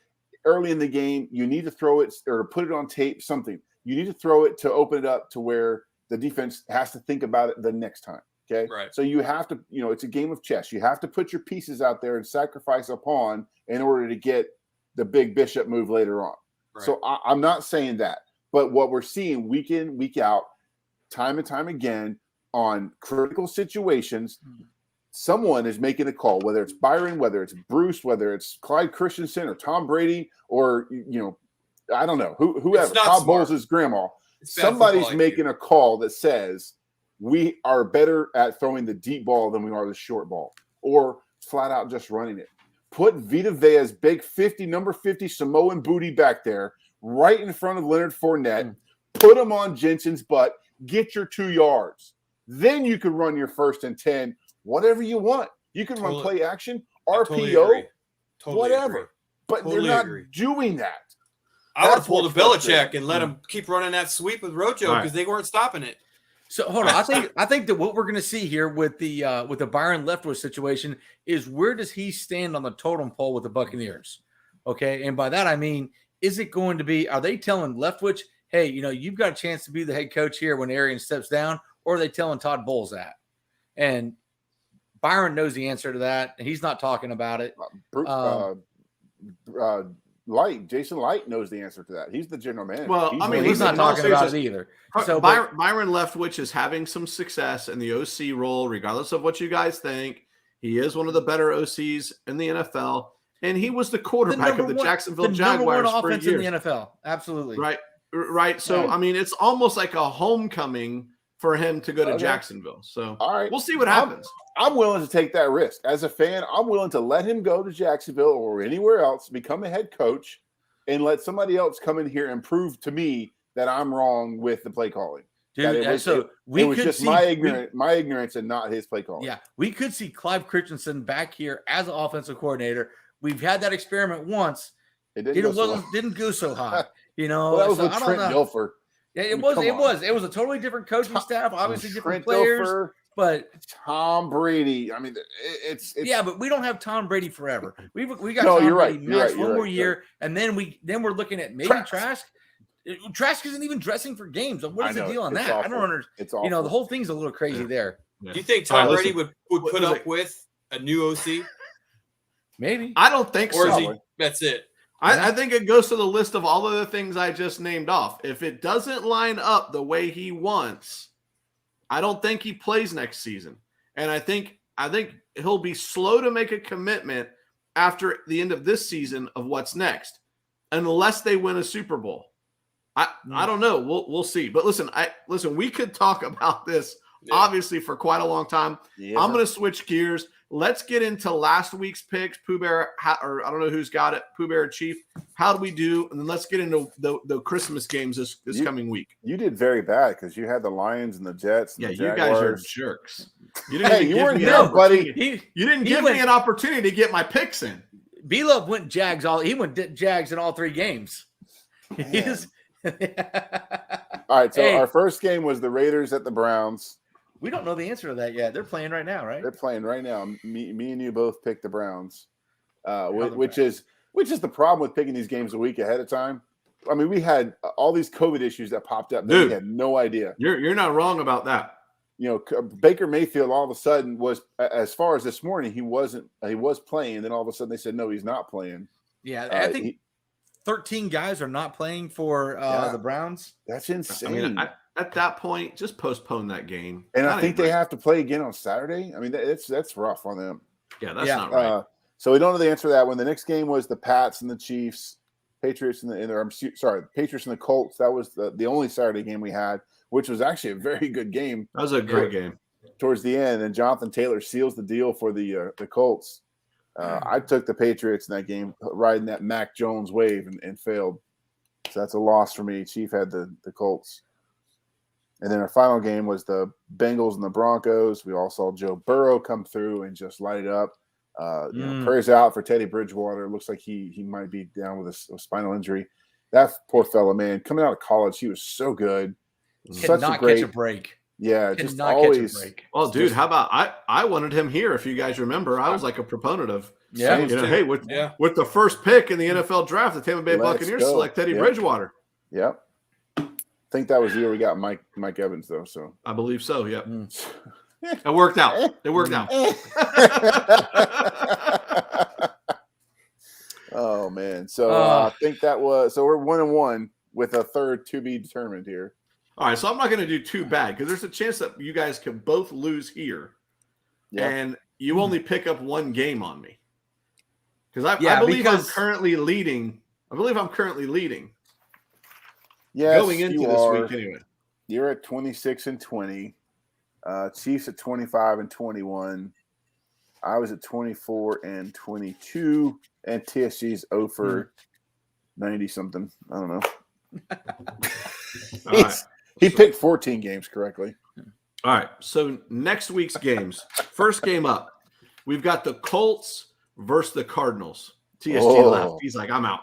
early in the game, you need to throw it or put it on tape. Something you need to throw it to open it up to where the defense has to think about it the next time. Okay. Right. So you have to, it's a game of chess. You have to put your pieces out there and sacrifice a pawn in order to get the big bishop move later on. Right. So I'm not saying that, but what we're seeing week in, week out, time and time again on critical situations, someone is making a call, whether it's Byron, whether it's Bruce, whether it's Clyde Christensen or Tom Brady, or, I don't know, whoever, Todd Bowles' grandma. Somebody's making a call that says, we are better at throwing the deep ball than we are the short ball, or flat out just running it. Put Vita Vea's big number 50 Samoan booty back there right in front of Leonard Fournette. Put him on Jensen's butt. Get your 2 yards. Then you can run your 1st and 10, whatever you want. You can run play action, RPO, whatever. But they're not doing that. I would have pulled a Belichick and let him keep running that sweep with Rojo because they weren't stopping it. So hold on, I think that what we're going to see here with the Byron Leftwich situation is, where does he stand on the totem pole with the Buccaneers? Okay, and by that I mean, is it going to be? Are they telling Leftwich, hey, you've got a chance to be the head coach here when Arians steps down, or are they telling Todd Bowles that? And knows the answer to that, and he's not talking about it. Jason Light knows the answer to that. He's the general manager. Well, he's not talking about it either. So Byron Leftwich is having some success in the OC role, regardless of what you guys think. He is one of the better OCs in the NFL, and he was the quarterback of the Jacksonville Jaguars for years. In the NFL, absolutely. Right. So it's almost like a homecoming for him to go to Jacksonville. So all right, we'll see what happens. I'm willing to take that risk. As a fan, I'm willing to let him go to Jacksonville or anywhere else, become a head coach, and let somebody else come in here and prove to me that I'm wrong with the play calling. Dude, it was just my ignorance and not his play calling. Yeah, we could see Clive Christensen back here as an offensive coordinator. We've had that experiment once. It didn't go so hot. Well, that was with Trent Dilfer. Yeah, it was a totally different coaching staff, obviously different players. Dilfer, but Tom Brady, I mean, it's but we don't have Tom Brady forever. We got Tom Brady max one more year, and then we're looking at maybe Trask. Trask isn't even dressing for games. What is the deal on that? Awful. I don't understand. It's awful. The whole thing's a little crazy there. Yeah. Do you think Tom Brady would put up with a new OC? Maybe. I don't think so. Or that's it. I think it goes to the list of all of the things I just named off. If it doesn't line up the way he wants, I don't think he plays next season. And I think he'll be slow to make a commitment after the end of this season of what's next, unless they win a Super Bowl. I don't know. We'll see. But listen, we could talk about this obviously for quite a long time. Yeah. I'm going to switch gears. Let's get into last week's picks. Pooh Bear, or I don't know who's got it. Pooh Bear Chief. How do we do? And then let's get into the Christmas games this coming week. You did very bad because you had the Lions and the Jets. And the you guys are jerks. You weren't here, buddy. You didn't give me an opportunity to get my picks in. B-Love went Jags He went Jags in all 3 games. All right, so our first game was the Raiders at the Browns. We don't know the answer to that yet. They're playing right now, right? They're playing right now. Me and you both picked the Browns. which is the problem with picking these games a week ahead of time. I mean, we had all these COVID issues that popped up that we had no idea. You're not wrong about that. Baker Mayfield all of a sudden was, as far as this morning, he was playing. Then all of a sudden they said, no, he's not playing. Yeah. I think 13 guys are not playing for the Browns. That's insane. I mean, at that point, just postpone that game. And I think they have to play again on Saturday. I mean, that's rough on them. Yeah, that's not right. So we don't know the answer to that one. The next game was the Pats and the Chiefs, Patriots and the Patriots and the Colts. That was the only Saturday game we had, which was actually a very good game. That was a great game. Towards the end, and Jonathan Taylor seals the deal for the Colts. I took the Patriots in that game, riding that Mac Jones wave, and failed. So that's a loss for me. Chief had the Colts. And then our final game was the Bengals and the Broncos. We all saw Joe Burrow come through and just light it up. Prayers out for Teddy Bridgewater. Looks like he might be down with a spinal injury. That poor fella, man, coming out of college, he was so good. Such a great catch a break. Yeah, just always. Catch a break. Well, dude, how about I wanted him here? If you guys remember, I was like a proponent of with the first pick in the NFL draft, the Tampa Bay Buccaneers select Teddy Bridgewater. Yep. I think that was the year we got Mike Evans, though. So I believe so. Yep. It worked out. Oh man. So I think that was. So we're 1-1 with a third to be determined here. All right. So I'm not going to do too bad because there's a chance that you guys can both lose here, and you only pick up one game on me. Because I believe I'm currently leading. Yes, going into this week anyway. You're at 26-20. Chiefs at 25-21. I was at 24-22, and TSG's 0 for 90 something. I don't know. He picked 14 games correctly. All right. So next week's games. First game up, we've got the Colts versus the Cardinals. TSG left. He's like, I'm out.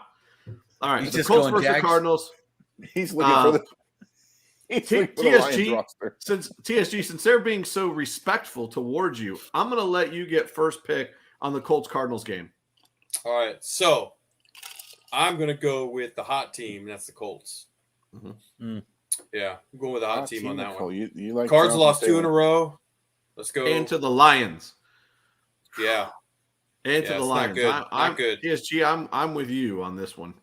All right. The Colts versus the Cardinals. He's looking for the TSG. Since they're being so respectful towards you, I'm going to let you get first pick on the Colts Cardinals game. All right. So I'm going to go with the hot team. And that's the Colts. Mm-hmm. Yeah, I'm going with the hot team on that one. You like Cards lost 2 in a row. Let's go. And to the Lions. Yeah. And to the Lions. Not good. TSG, I'm with you on this one.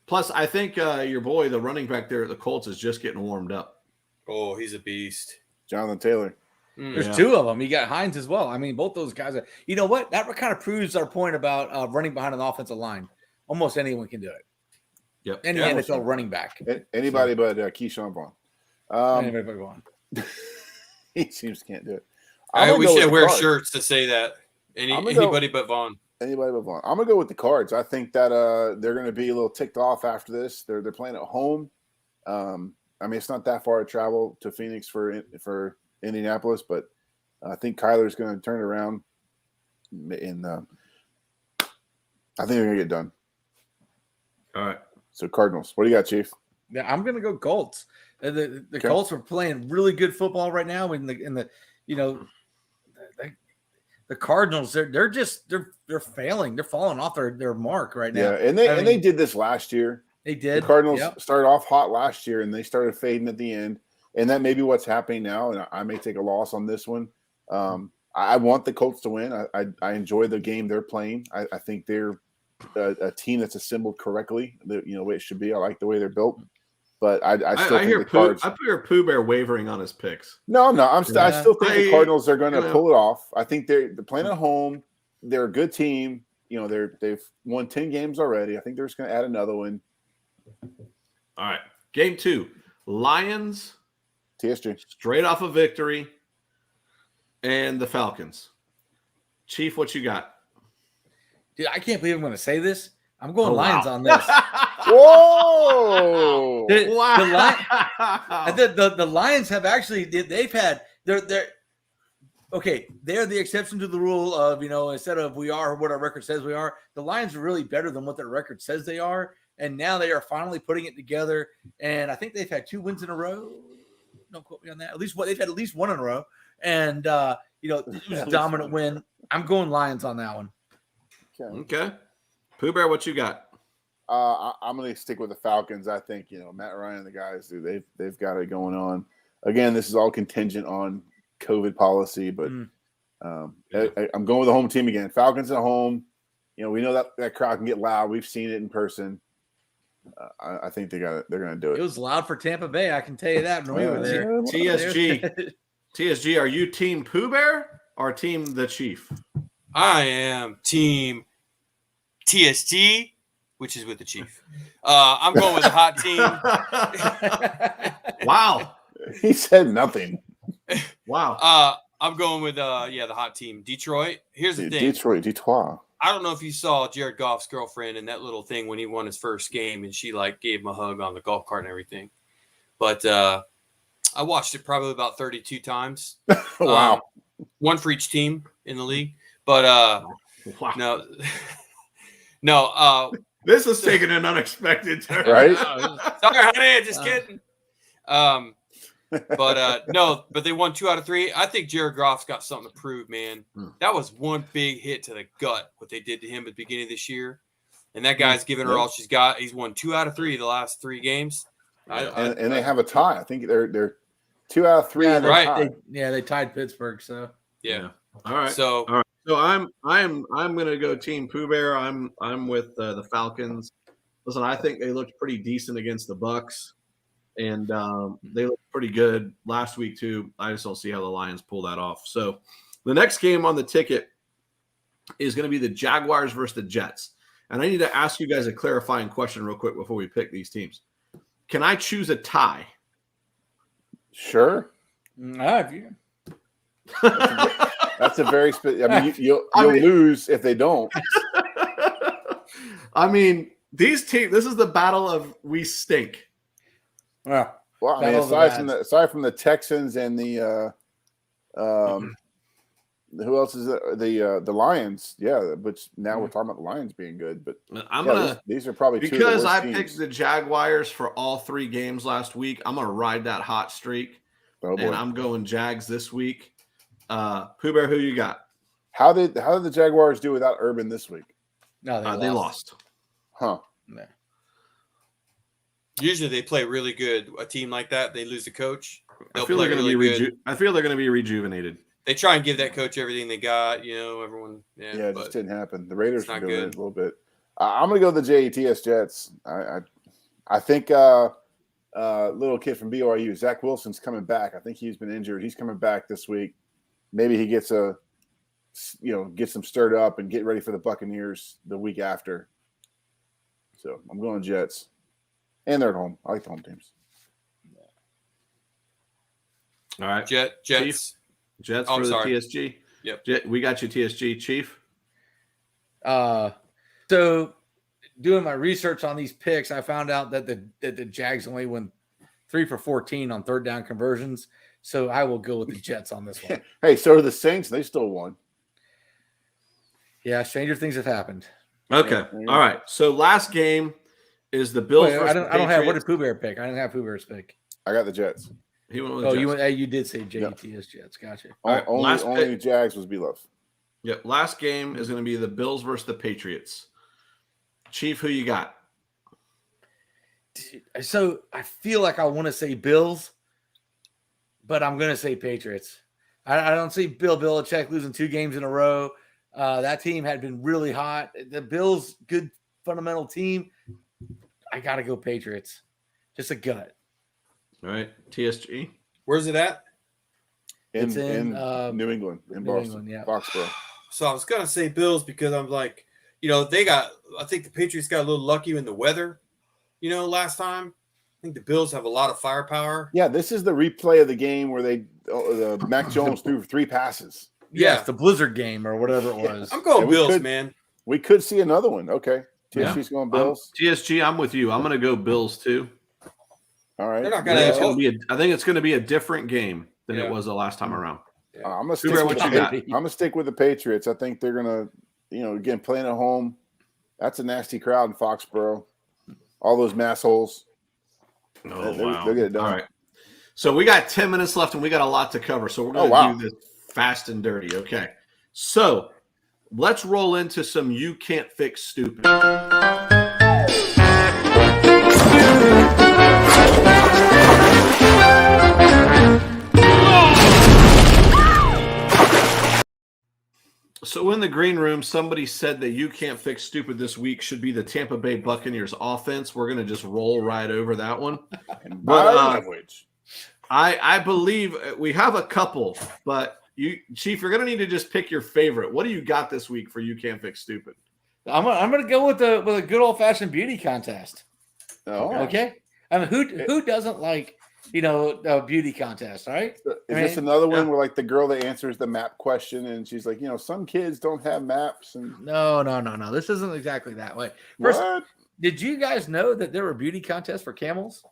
Plus, I think your boy, the running back there at the Colts, is just getting warmed up. Oh, he's a beast. Jonathan Taylor. There's 2 of them. You got Hines as well. I mean, both those guys are. You know what? That kind of proves our point about running behind an offensive line. Almost anyone can do it. Yep. Any NFL running back. Anybody but Keyshawn Vaughn. Anybody but Vaughn. He seems can't do it. We should wear shirts to say that. Anybody but Vaughn. Anybody but Vaughn. I'm gonna go with the Cards. I think that they're gonna be a little ticked off after this. They're playing at home. I mean, it's not that far to travel to Phoenix for Indianapolis, but I think Kyler's gonna turn it around. And I think they're gonna get done. All right. So Cardinals. What do you got, Chief? Yeah, I'm gonna go Colts. The Colts are playing really good football right now. The Cardinals, they're failing. They're falling off their mark right now. Yeah, and they did this last year. They did. The Cardinals started off hot last year, and they started fading at the end. And that may be what's happening now. And I may take a loss on this one. I want the Colts to win. I enjoy the game they're playing. I think they're a team that's assembled correctly, the way it should be. I like the way they're built, but I still think the Cards. I hear Pooh Bear wavering on his picks. No, I still think the Cardinals are going to pull it off. I think they're playing at home. They're a good team. They've won 10 games already. I think they're just going to add another one. All right, game 2, Lions, TSG, straight off a victory, and the Falcons. Chief, what you got? Dude, I can't believe I'm going to say this. I'm going Lions on this. Whoa! The Lions have actually they're the exception to the rule of instead of we are what our record says we are. The Lions are really better than what their record says they are, and now they are finally putting it together. And I think they've had 2 wins in a row. Don't quote me on that. They've had at least 1 in a row, and it was a dominant win. I'm going Lions on that one. Okay. Pooh Bear, what you got? I'm going to stick with the Falcons. I think Matt Ryan and the guys they've got it going on. Again, this is all contingent on COVID policy, but I'm going with the home team again. Falcons at home. We know that crowd can get loud. We've seen it in person. I think they're going to do it. It was loud for Tampa Bay. I can tell you that when we were there. TSG, are you team Pooh Bear or team the Chief? I am team TSG, which is with the Chief. I'm going with the hot team. Wow. He said nothing. Wow. I'm going with the hot team, Detroit. Here's the thing. Detroit. I don't know if you saw Jared Goff's girlfriend in that little thing when he won his first game, and she gave him a hug on the golf cart and everything. But I watched it probably about 32 times. Wow. One for each team in the league. But no. This is taking an unexpected turn. Right? Sorry, honey, just kidding. But they won 2 out of 3. I think Jared Goff's got something to prove, man. That was one big hit to the gut, what they did to him at the beginning of this year. And that guy's giving her all she's got. He's won 2 out of 3 the last 3 games. And they have a tie. I think they're 2 out of 3. Yeah, right. They tied Pittsburgh. So yeah. All right. So I'm gonna go team Pooh Bear. I'm with the Falcons. Listen, I think they looked pretty decent against the Bucs. And they look pretty good last week, too. I just don't see how the Lions pull that off. So the next game on the ticket is going to be the Jaguars versus the Jets. And I need to ask you guys a clarifying question real quick before we pick these teams. Can I choose a tie? Sure. If you... That's a very you'll lose if they don't. I mean, these teams, this is the battle of we stink. Well, I mean, aside from the Texans and the who else is it? The Lions? Yeah, which now we're talking about the Lions being good, but these are probably because two of the worst I teams. picked the Jaguars for all 3 games last week. I'm gonna ride that hot streak, and I'm going Jags this week. Pooh Bear, who you got? How did the Jaguars do without Urban this week? No, they lost. Huh? No. Usually they play really good. A team like that, they lose the coach. I feel they're going to be rejuvenated. They try and give that coach everything they got. Everyone. Yeah, it just didn't happen. The Raiders were doing it a little bit. I'm going to go the JETS Jets. I think little kid from BYU, Zach Wilson's coming back. I think he's been injured. He's coming back this week. Maybe he gets them stirred up and get ready for the Buccaneers the week after. So I'm going Jets. And they're at home. I like the home teams. All right. Jets. Chief? Jets for the TSG. Yep. We got you, TSG. Chief? So doing my research on these picks, I found out that the Jags only won 3 for 14 on 3rd down conversions. So I will go with the Jets on this one. Hey, so are the Saints. They still won. Yeah, stranger things have happened. Okay. All right. So last game is the Bills. I don't have. What did Pooh Bear pick? I didn't have Pooh Bear's pick. I got the Jets. He went with the Jets. You did say JETS Jets. Gotcha. Right, only Jags was beloved. Yep. Last game is going to be the Bills versus the Patriots. Chief, who you got? So I feel like I want to say Bills, but I'm going to say Patriots. I don't see Bill Belichick losing 2 games in a row. That team had been really hot. The Bills, good fundamental team. I got to go Patriots. Just a gut. All right. TSG. Where's it at? It's in New England. In Boston. yeah. Foxborough. So I was going to say Bills because I'm like, I think the Patriots got a little lucky in the weather, last time. I think the Bills have a lot of firepower. Yeah, this is the replay of the game where Mac Jones threw 3 passes. Yes, the Blizzard game or whatever it was. I'm going Bills, man. We could see another one. Okay. TSG's going Bills. TSG, I'm with you. I'm going to go Bills too. All right. They're not going to. I think it's going to be a different game than it was the last time around. I'm going to stick with the Patriots. I think they're going to, again, playing at home. That's a nasty crowd in Foxborough. All those mass holes. Oh, wow. They'll get it done. All right. So we got 10 minutes left and we got a lot to cover. So we're going to do this fast and dirty. Okay. So let's roll into some You Can't Fix Stupid. So in the green room, somebody said that You Can't Fix Stupid this week should be the Tampa Bay Buccaneers offense. We're going to just roll right over that one. But I believe we have a couple, but you, Chief, you're going to need to just pick your favorite. What do you got this week for You Can't Fix Stupid? I'm gonna go with a good old fashioned beauty contest. Oh, Okay. I mean, who doesn't like a beauty contest, right? Is this another one where like the girl that answers the map question and she's like, some kids don't have maps and No. This isn't exactly that way. First, what? did you guys know that there were beauty contests for camels?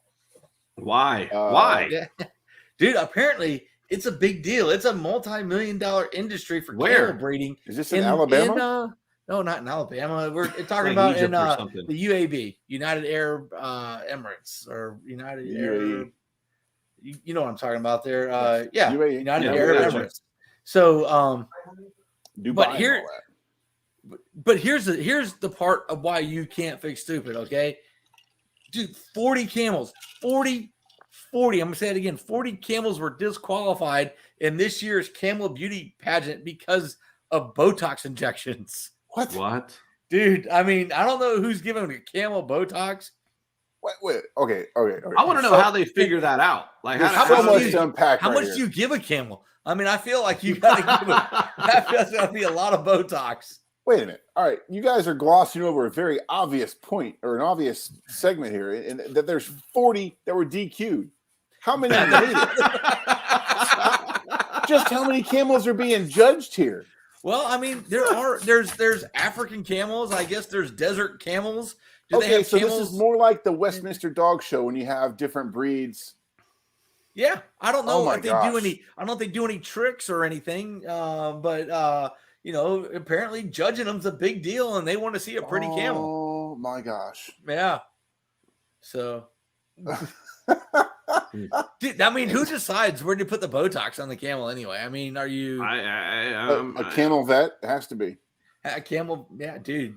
Why? Why? Yeah. Dude, apparently it's a big deal. It's a multi-million-dollar industry for Where? camel breeding. Is this in Alabama? No, not in Alabama. We're talking Like about Egypt or something. the UAB, United Arab Emirates, or United UAE. Arab. You know what I'm talking about there. UAE. United Yeah, Arab gotcha. Emirates. So, Dubai but and here- all that. but here's the part of why you can't fix stupid, okay? Dude, 40 camels, 40, I'm going to say it again, 40 camels were disqualified in this year's camel beauty pageant because of Botox injections. What? Dude, I mean, I don't know who's giving a camel Botox. Wait. Okay. I want to know how they figure that out. Like, There's how so much much to unpack. How right much here. do you give a camel? I mean, I feel like you got to give it. I feel it's going to be a lot of Botox. Wait a minute. All right, you guys are glossing over a very obvious point or an obvious segment here, and that there's 40 that were DQ'd. How many made it? Just how many camels are being judged here? Well, I mean, there's African camels. I guess there's desert camels. Do they Okay, have so camels? this is more like the Westminster Dog Show when you have different breeds. Yeah, I don't know Oh my if they gosh. do any. I don't know if they do any tricks or anything. But apparently judging them's a big deal, and they want to see a pretty camel. Oh my gosh! Yeah. So, dude, I mean, who decides where to put the Botox on the camel anyway? I mean, are you A camel vet has to be. a camel? Yeah, dude.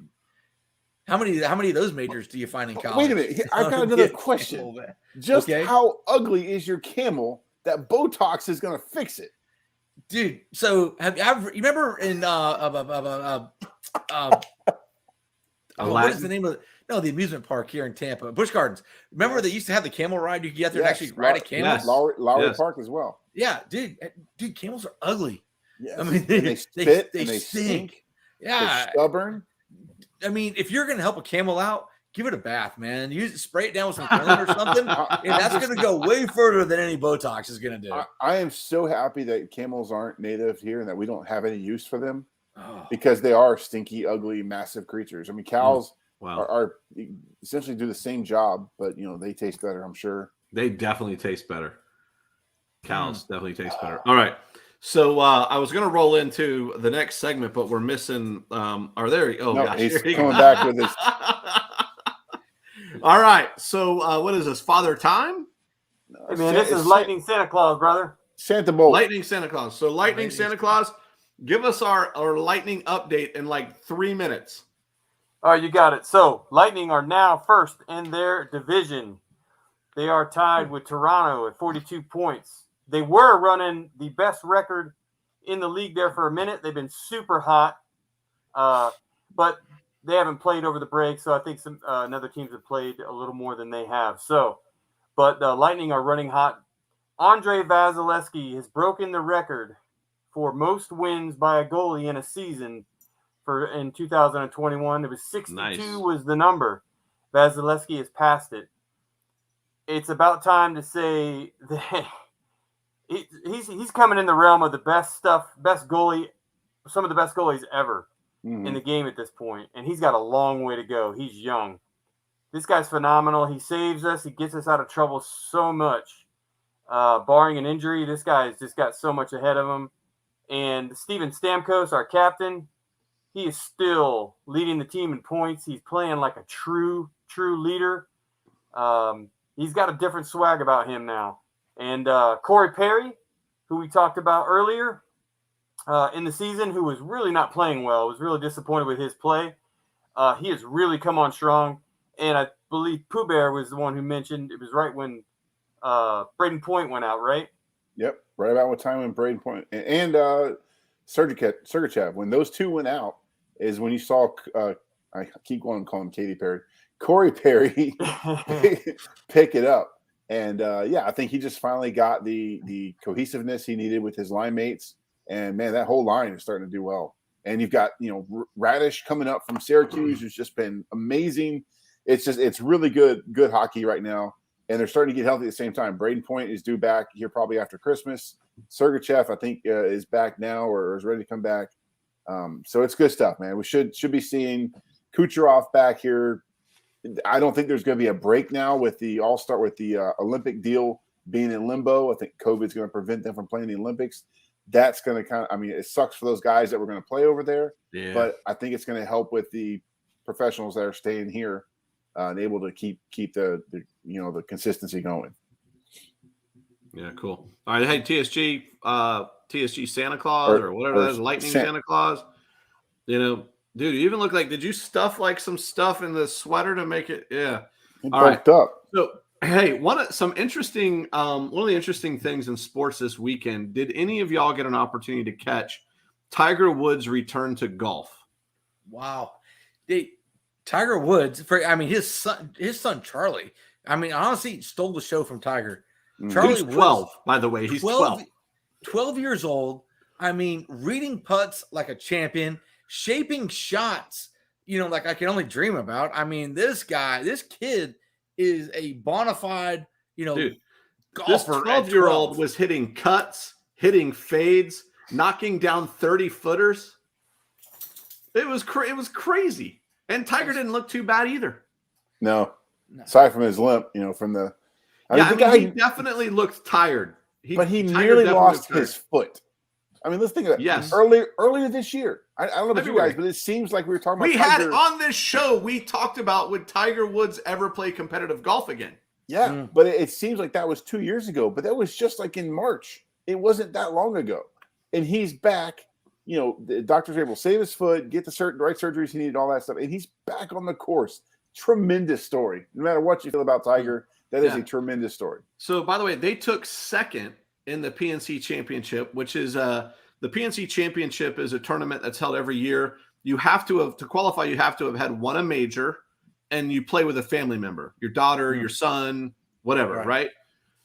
How many of those majors do you find in college? Wait a minute, I've got another question. Just Okay. how ugly is your camel that Botox is going to fix it? Dude, so you remember in what is the name of the amusement park here in Tampa, Busch Gardens? Remember they used to have the camel ride? You could get there and actually ride a camel. Yes. Lowry Yes. Park as well. Yeah, dude, camels are ugly. Yes. I mean, And they spit and they stink. They're Yeah, stubborn. I mean, if you're gonna help a camel out, give it a bath, man. Spray it down with some cologne or something, and that's gonna go way further than any Botox is gonna do. I am so happy that camels aren't native here and that we don't have any use for them Oh. because they are stinky, ugly, massive creatures. I mean, cows Wow. are essentially do the same job, but they taste better, I'm sure. They definitely taste better. Cows definitely taste better. All right. So I was going to roll into the next segment, but we're missing. Are there? Oh, No, gosh. he's Here you coming go. back with his. All right. So what is this? Father Time? Hey man, this is Lightning Santa Claus, brother. Santa Bolt. Lightning Santa Claus. So Lightning Santa Claus, give us our lightning update in like 3 minutes. All right, you got it. So, Lightning are now first in their division. They are tied with Toronto at 42 points. They were running the best record in the league there for a minute. They've been super hot, but they haven't played over the break, so I think some other teams have played a little more than they have. So, but the Lightning are running hot. Andre Vasilevsky has broken the record for most wins by a goalie in a season in 2021. It was 62 Nice. was the number. Vasilevsky has passed it. It's about time to say that he's coming in the realm of the best goalie, some of the best goalies ever in the game at this point, and he's got a long way to go. He's young. This guy's phenomenal. He saves us. He gets us out of trouble so much. Barring an injury, this guy has just got so much ahead of him. And Steven Stamkos, our captain, he is still leading the team in points. He's playing like a true leader. He's got a different swag about him now. And Corey Perry, who we talked about earlier, in the season who was really not playing well, was really disappointed with his play. He has really come on strong. And I believe Pooh Bear was the one who mentioned it was right when Braden Point went out, right? Yep, right about what time when Braden Point and Sergachev, when those two went out, is when you saw I keep going to call him Katy Perry, Corey Perry pick it up. And I think he just finally got the cohesiveness he needed with his line mates. And man, that whole line is starting to do well. And you've got Radish coming up from Syracuse, who's just been amazing. It's really good hockey right now, and they're starting to get healthy at the same time. Braden Point is due back here probably after Christmas. Sergachev, I think, is back now or is ready to come back. So it's good stuff, man. We should be seeing Kucherov back here. I don't think there's going to be a break now with the All-Star, with the Olympic deal being in limbo. I think COVID's going to prevent them from playing the Olympics. That's going to it sucks for those guys that were going to play over there, but I think it's going to help with the professionals that are staying here and able to keep the consistency going. Yeah, cool. All right, hey, TSG Santa Claus or whatever that is, Lightning Santa Claus. Dude, you even look like, did you stuff like some stuff in the sweater to make it? Yeah. All right. Up. So, hey, one of the interesting things in sports this weekend, did any of y'all get an opportunity to catch Tiger Woods' return to golf? Wow. Tiger Woods, his son Charlie, honestly, stole the show from Tiger. Charlie Woods, 12, by the way. He's 12. 12 years old. Reading putts like a champion, shaping shots, like I can only dream about. This kid is a bona fide, golfer. This 12-year-old was hitting cuts, hitting fades, knocking down 30-footers. It was crazy. And Tiger didn't look too bad either. No. Aside from his limp, from the he definitely looked tired. But he nearly lost his foot. Let's think of it. Yes. Earlier this year. I don't know about you guys, but it seems like we were talking about Tiger. On this show, we talked about, would Tiger Woods ever play competitive golf again? Yeah, but it seems like that was 2 years ago. But that was just like in March. It wasn't that long ago. And he's back. The doctors were able to save his foot, get the right surgeries he needed, all that stuff. And he's back on the course. Tremendous story. No matter what you feel about Tiger, that is a tremendous story. So, by the way, they took second in the Pnc Championship, which is the Pnc Championship is a tournament that's held every year. You have to qualify, you have to have won a major, and you play with a family member, your daughter, your son, whatever, right?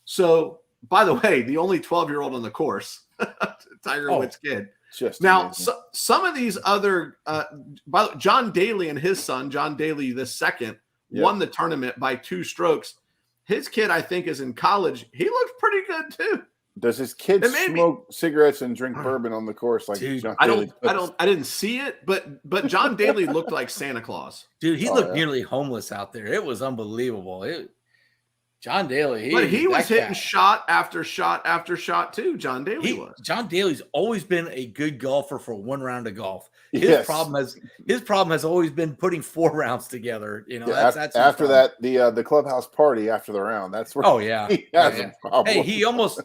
So, by the way, the only 12-year-old on the course, Tiger Woods' kid. Some of these other John Daly and his son, John Daly the second, won the tournament by 2 strokes. His kid, I think, is in college. He looks pretty good too. Does his kid smoke cigarettes and drink bourbon on the course like John Daly? I didn't see it, but John Daly looked like Santa Claus. Dude, he looked nearly homeless out there. It was unbelievable. John Daly. He was hitting shot after shot after shot too. John Daly was. John Daly's always been a good golfer for one round of golf. His problem has always been putting 4 rounds together. That's after that the clubhouse party after the round. That's where he has a problem. Hey, he almost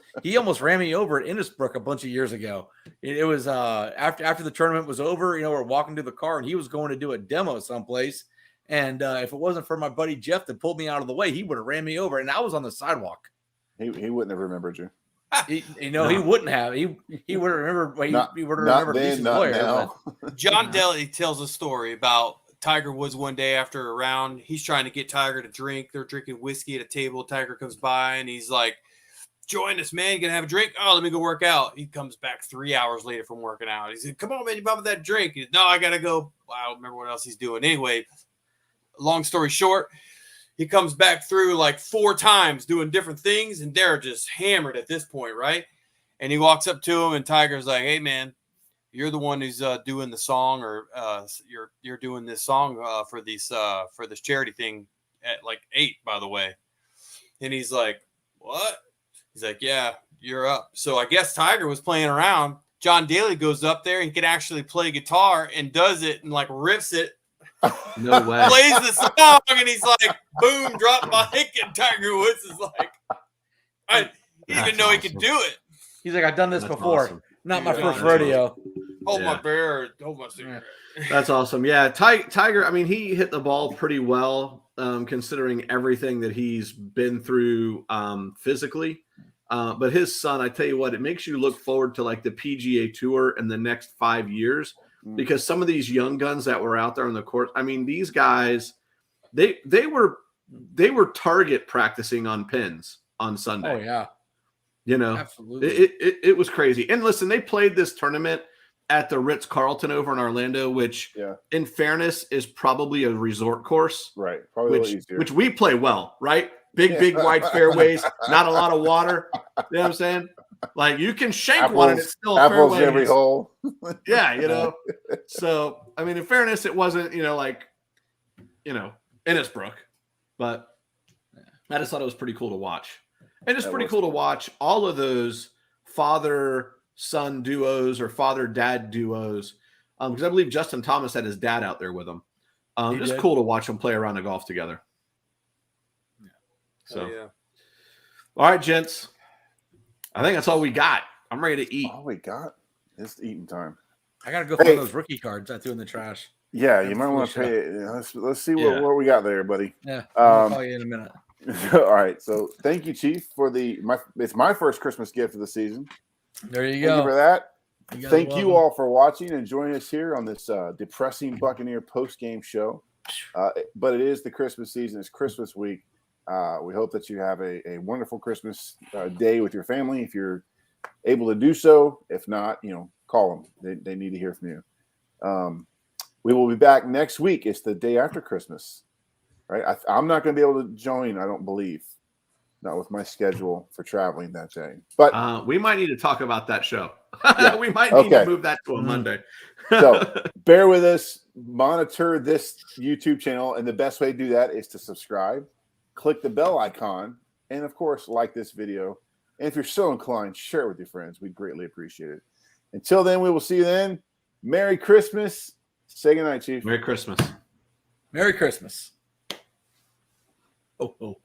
ran me over at Innisbrook a bunch of years ago. It was after the tournament was over. We're walking to the car and he was going to do a demo someplace. And if it wasn't for my buddy Jeff that pulled me out of the way, he would have ran me over. And I was on the sidewalk. He wouldn't have remembered you. He wouldn't have. He would have remembered. He would have remembered now. John Daly tells a story about Tiger Woods one day after a round. He's trying to get Tiger to drink. They're drinking whiskey at a table. Tiger comes by and he's like, "Join us, man. You gonna have a drink? Oh, let me go work out." He comes back 3 hours later from working out. He said, "Come on, man, you bought that drink." He said, "No, I gotta go." I don't remember what else he's doing. Anyway. Long story short, he comes back through like 4 times doing different things, and they're just hammered at this point, right? And he walks up to him, and Tiger's like, "Hey, man, you're the one who's doing the song, or you're doing this song for this charity thing at like 8, by the way." And he's like, "What?" He's like, "Yeah, you're up." So I guess Tiger was playing around. John Daly goes up there and can actually play guitar and does it and like riffs it. No way. Plays the song and he's like, boom, drop mic, and Tiger Woods is like, I didn't even know he could do it. He's like, "I've done this before." Awesome. Not my Yeah. first rodeo. Hold Yeah. my beer. Hold my cigarette. That's awesome. Yeah, Tiger. I mean, he hit the ball pretty well, considering everything that he's been through physically. But his son, I tell you what, it makes you look forward to like the PGA Tour in the next 5 years, because some of these young guns that were out there on the court. I mean, these guys, they were target practicing on pins on Sunday. Oh yeah, You know, absolutely. It was crazy. And listen, they played this tournament at the Ritz-Carlton over in Orlando, which, in fairness, is probably a resort course. Right. Probably which we play well, right? Big wide fairways, not a lot of water. You know what I'm saying? Like you can shank one and it's still a apples fairway. every hole. Yeah, you know. So I mean, in fairness, it wasn't, Innisbrook, but I just thought it was pretty cool to watch. And it's pretty cool to watch all of those father-son duos or father-dad duos. Because I believe Justin Thomas had his dad out there with him. It's cool to watch them play around the golf together. Yeah. So, all right, gents. I think that's all we got. I'm ready to eat. All we got? It's eating time. I gotta go find those rookie cards I threw in the trash. Yeah, you might want to pay it. Let's see what we got there, buddy. Yeah, I'll call you in a minute. All right, so thank you, Chief, for it's my first Christmas gift of the season. There you go. Thank you for that. Thank you welcome. all for watching and joining us here on this depressing Buccaneer post-game show. But it is the Christmas season. It's Christmas week. We hope that you have a wonderful Christmas day with your family if you're able to do so. If not, call them. They need to hear from you. We will be back next week. It's the day after Christmas. Right, I'm not going to be able to join. I don't believe, not with my schedule for traveling that day. But we might need to talk about that show. Yeah. We might need to move that to a Monday. So bear with us. Monitor this YouTube channel, and the best way to do that is to subscribe, click the bell icon, and of course, like this video. And if you're so inclined, share it with your friends. We'd greatly appreciate it. Until then, we will see you then. Merry Christmas. Say goodnight, Chief. Merry Christmas. Merry Christmas. Oh.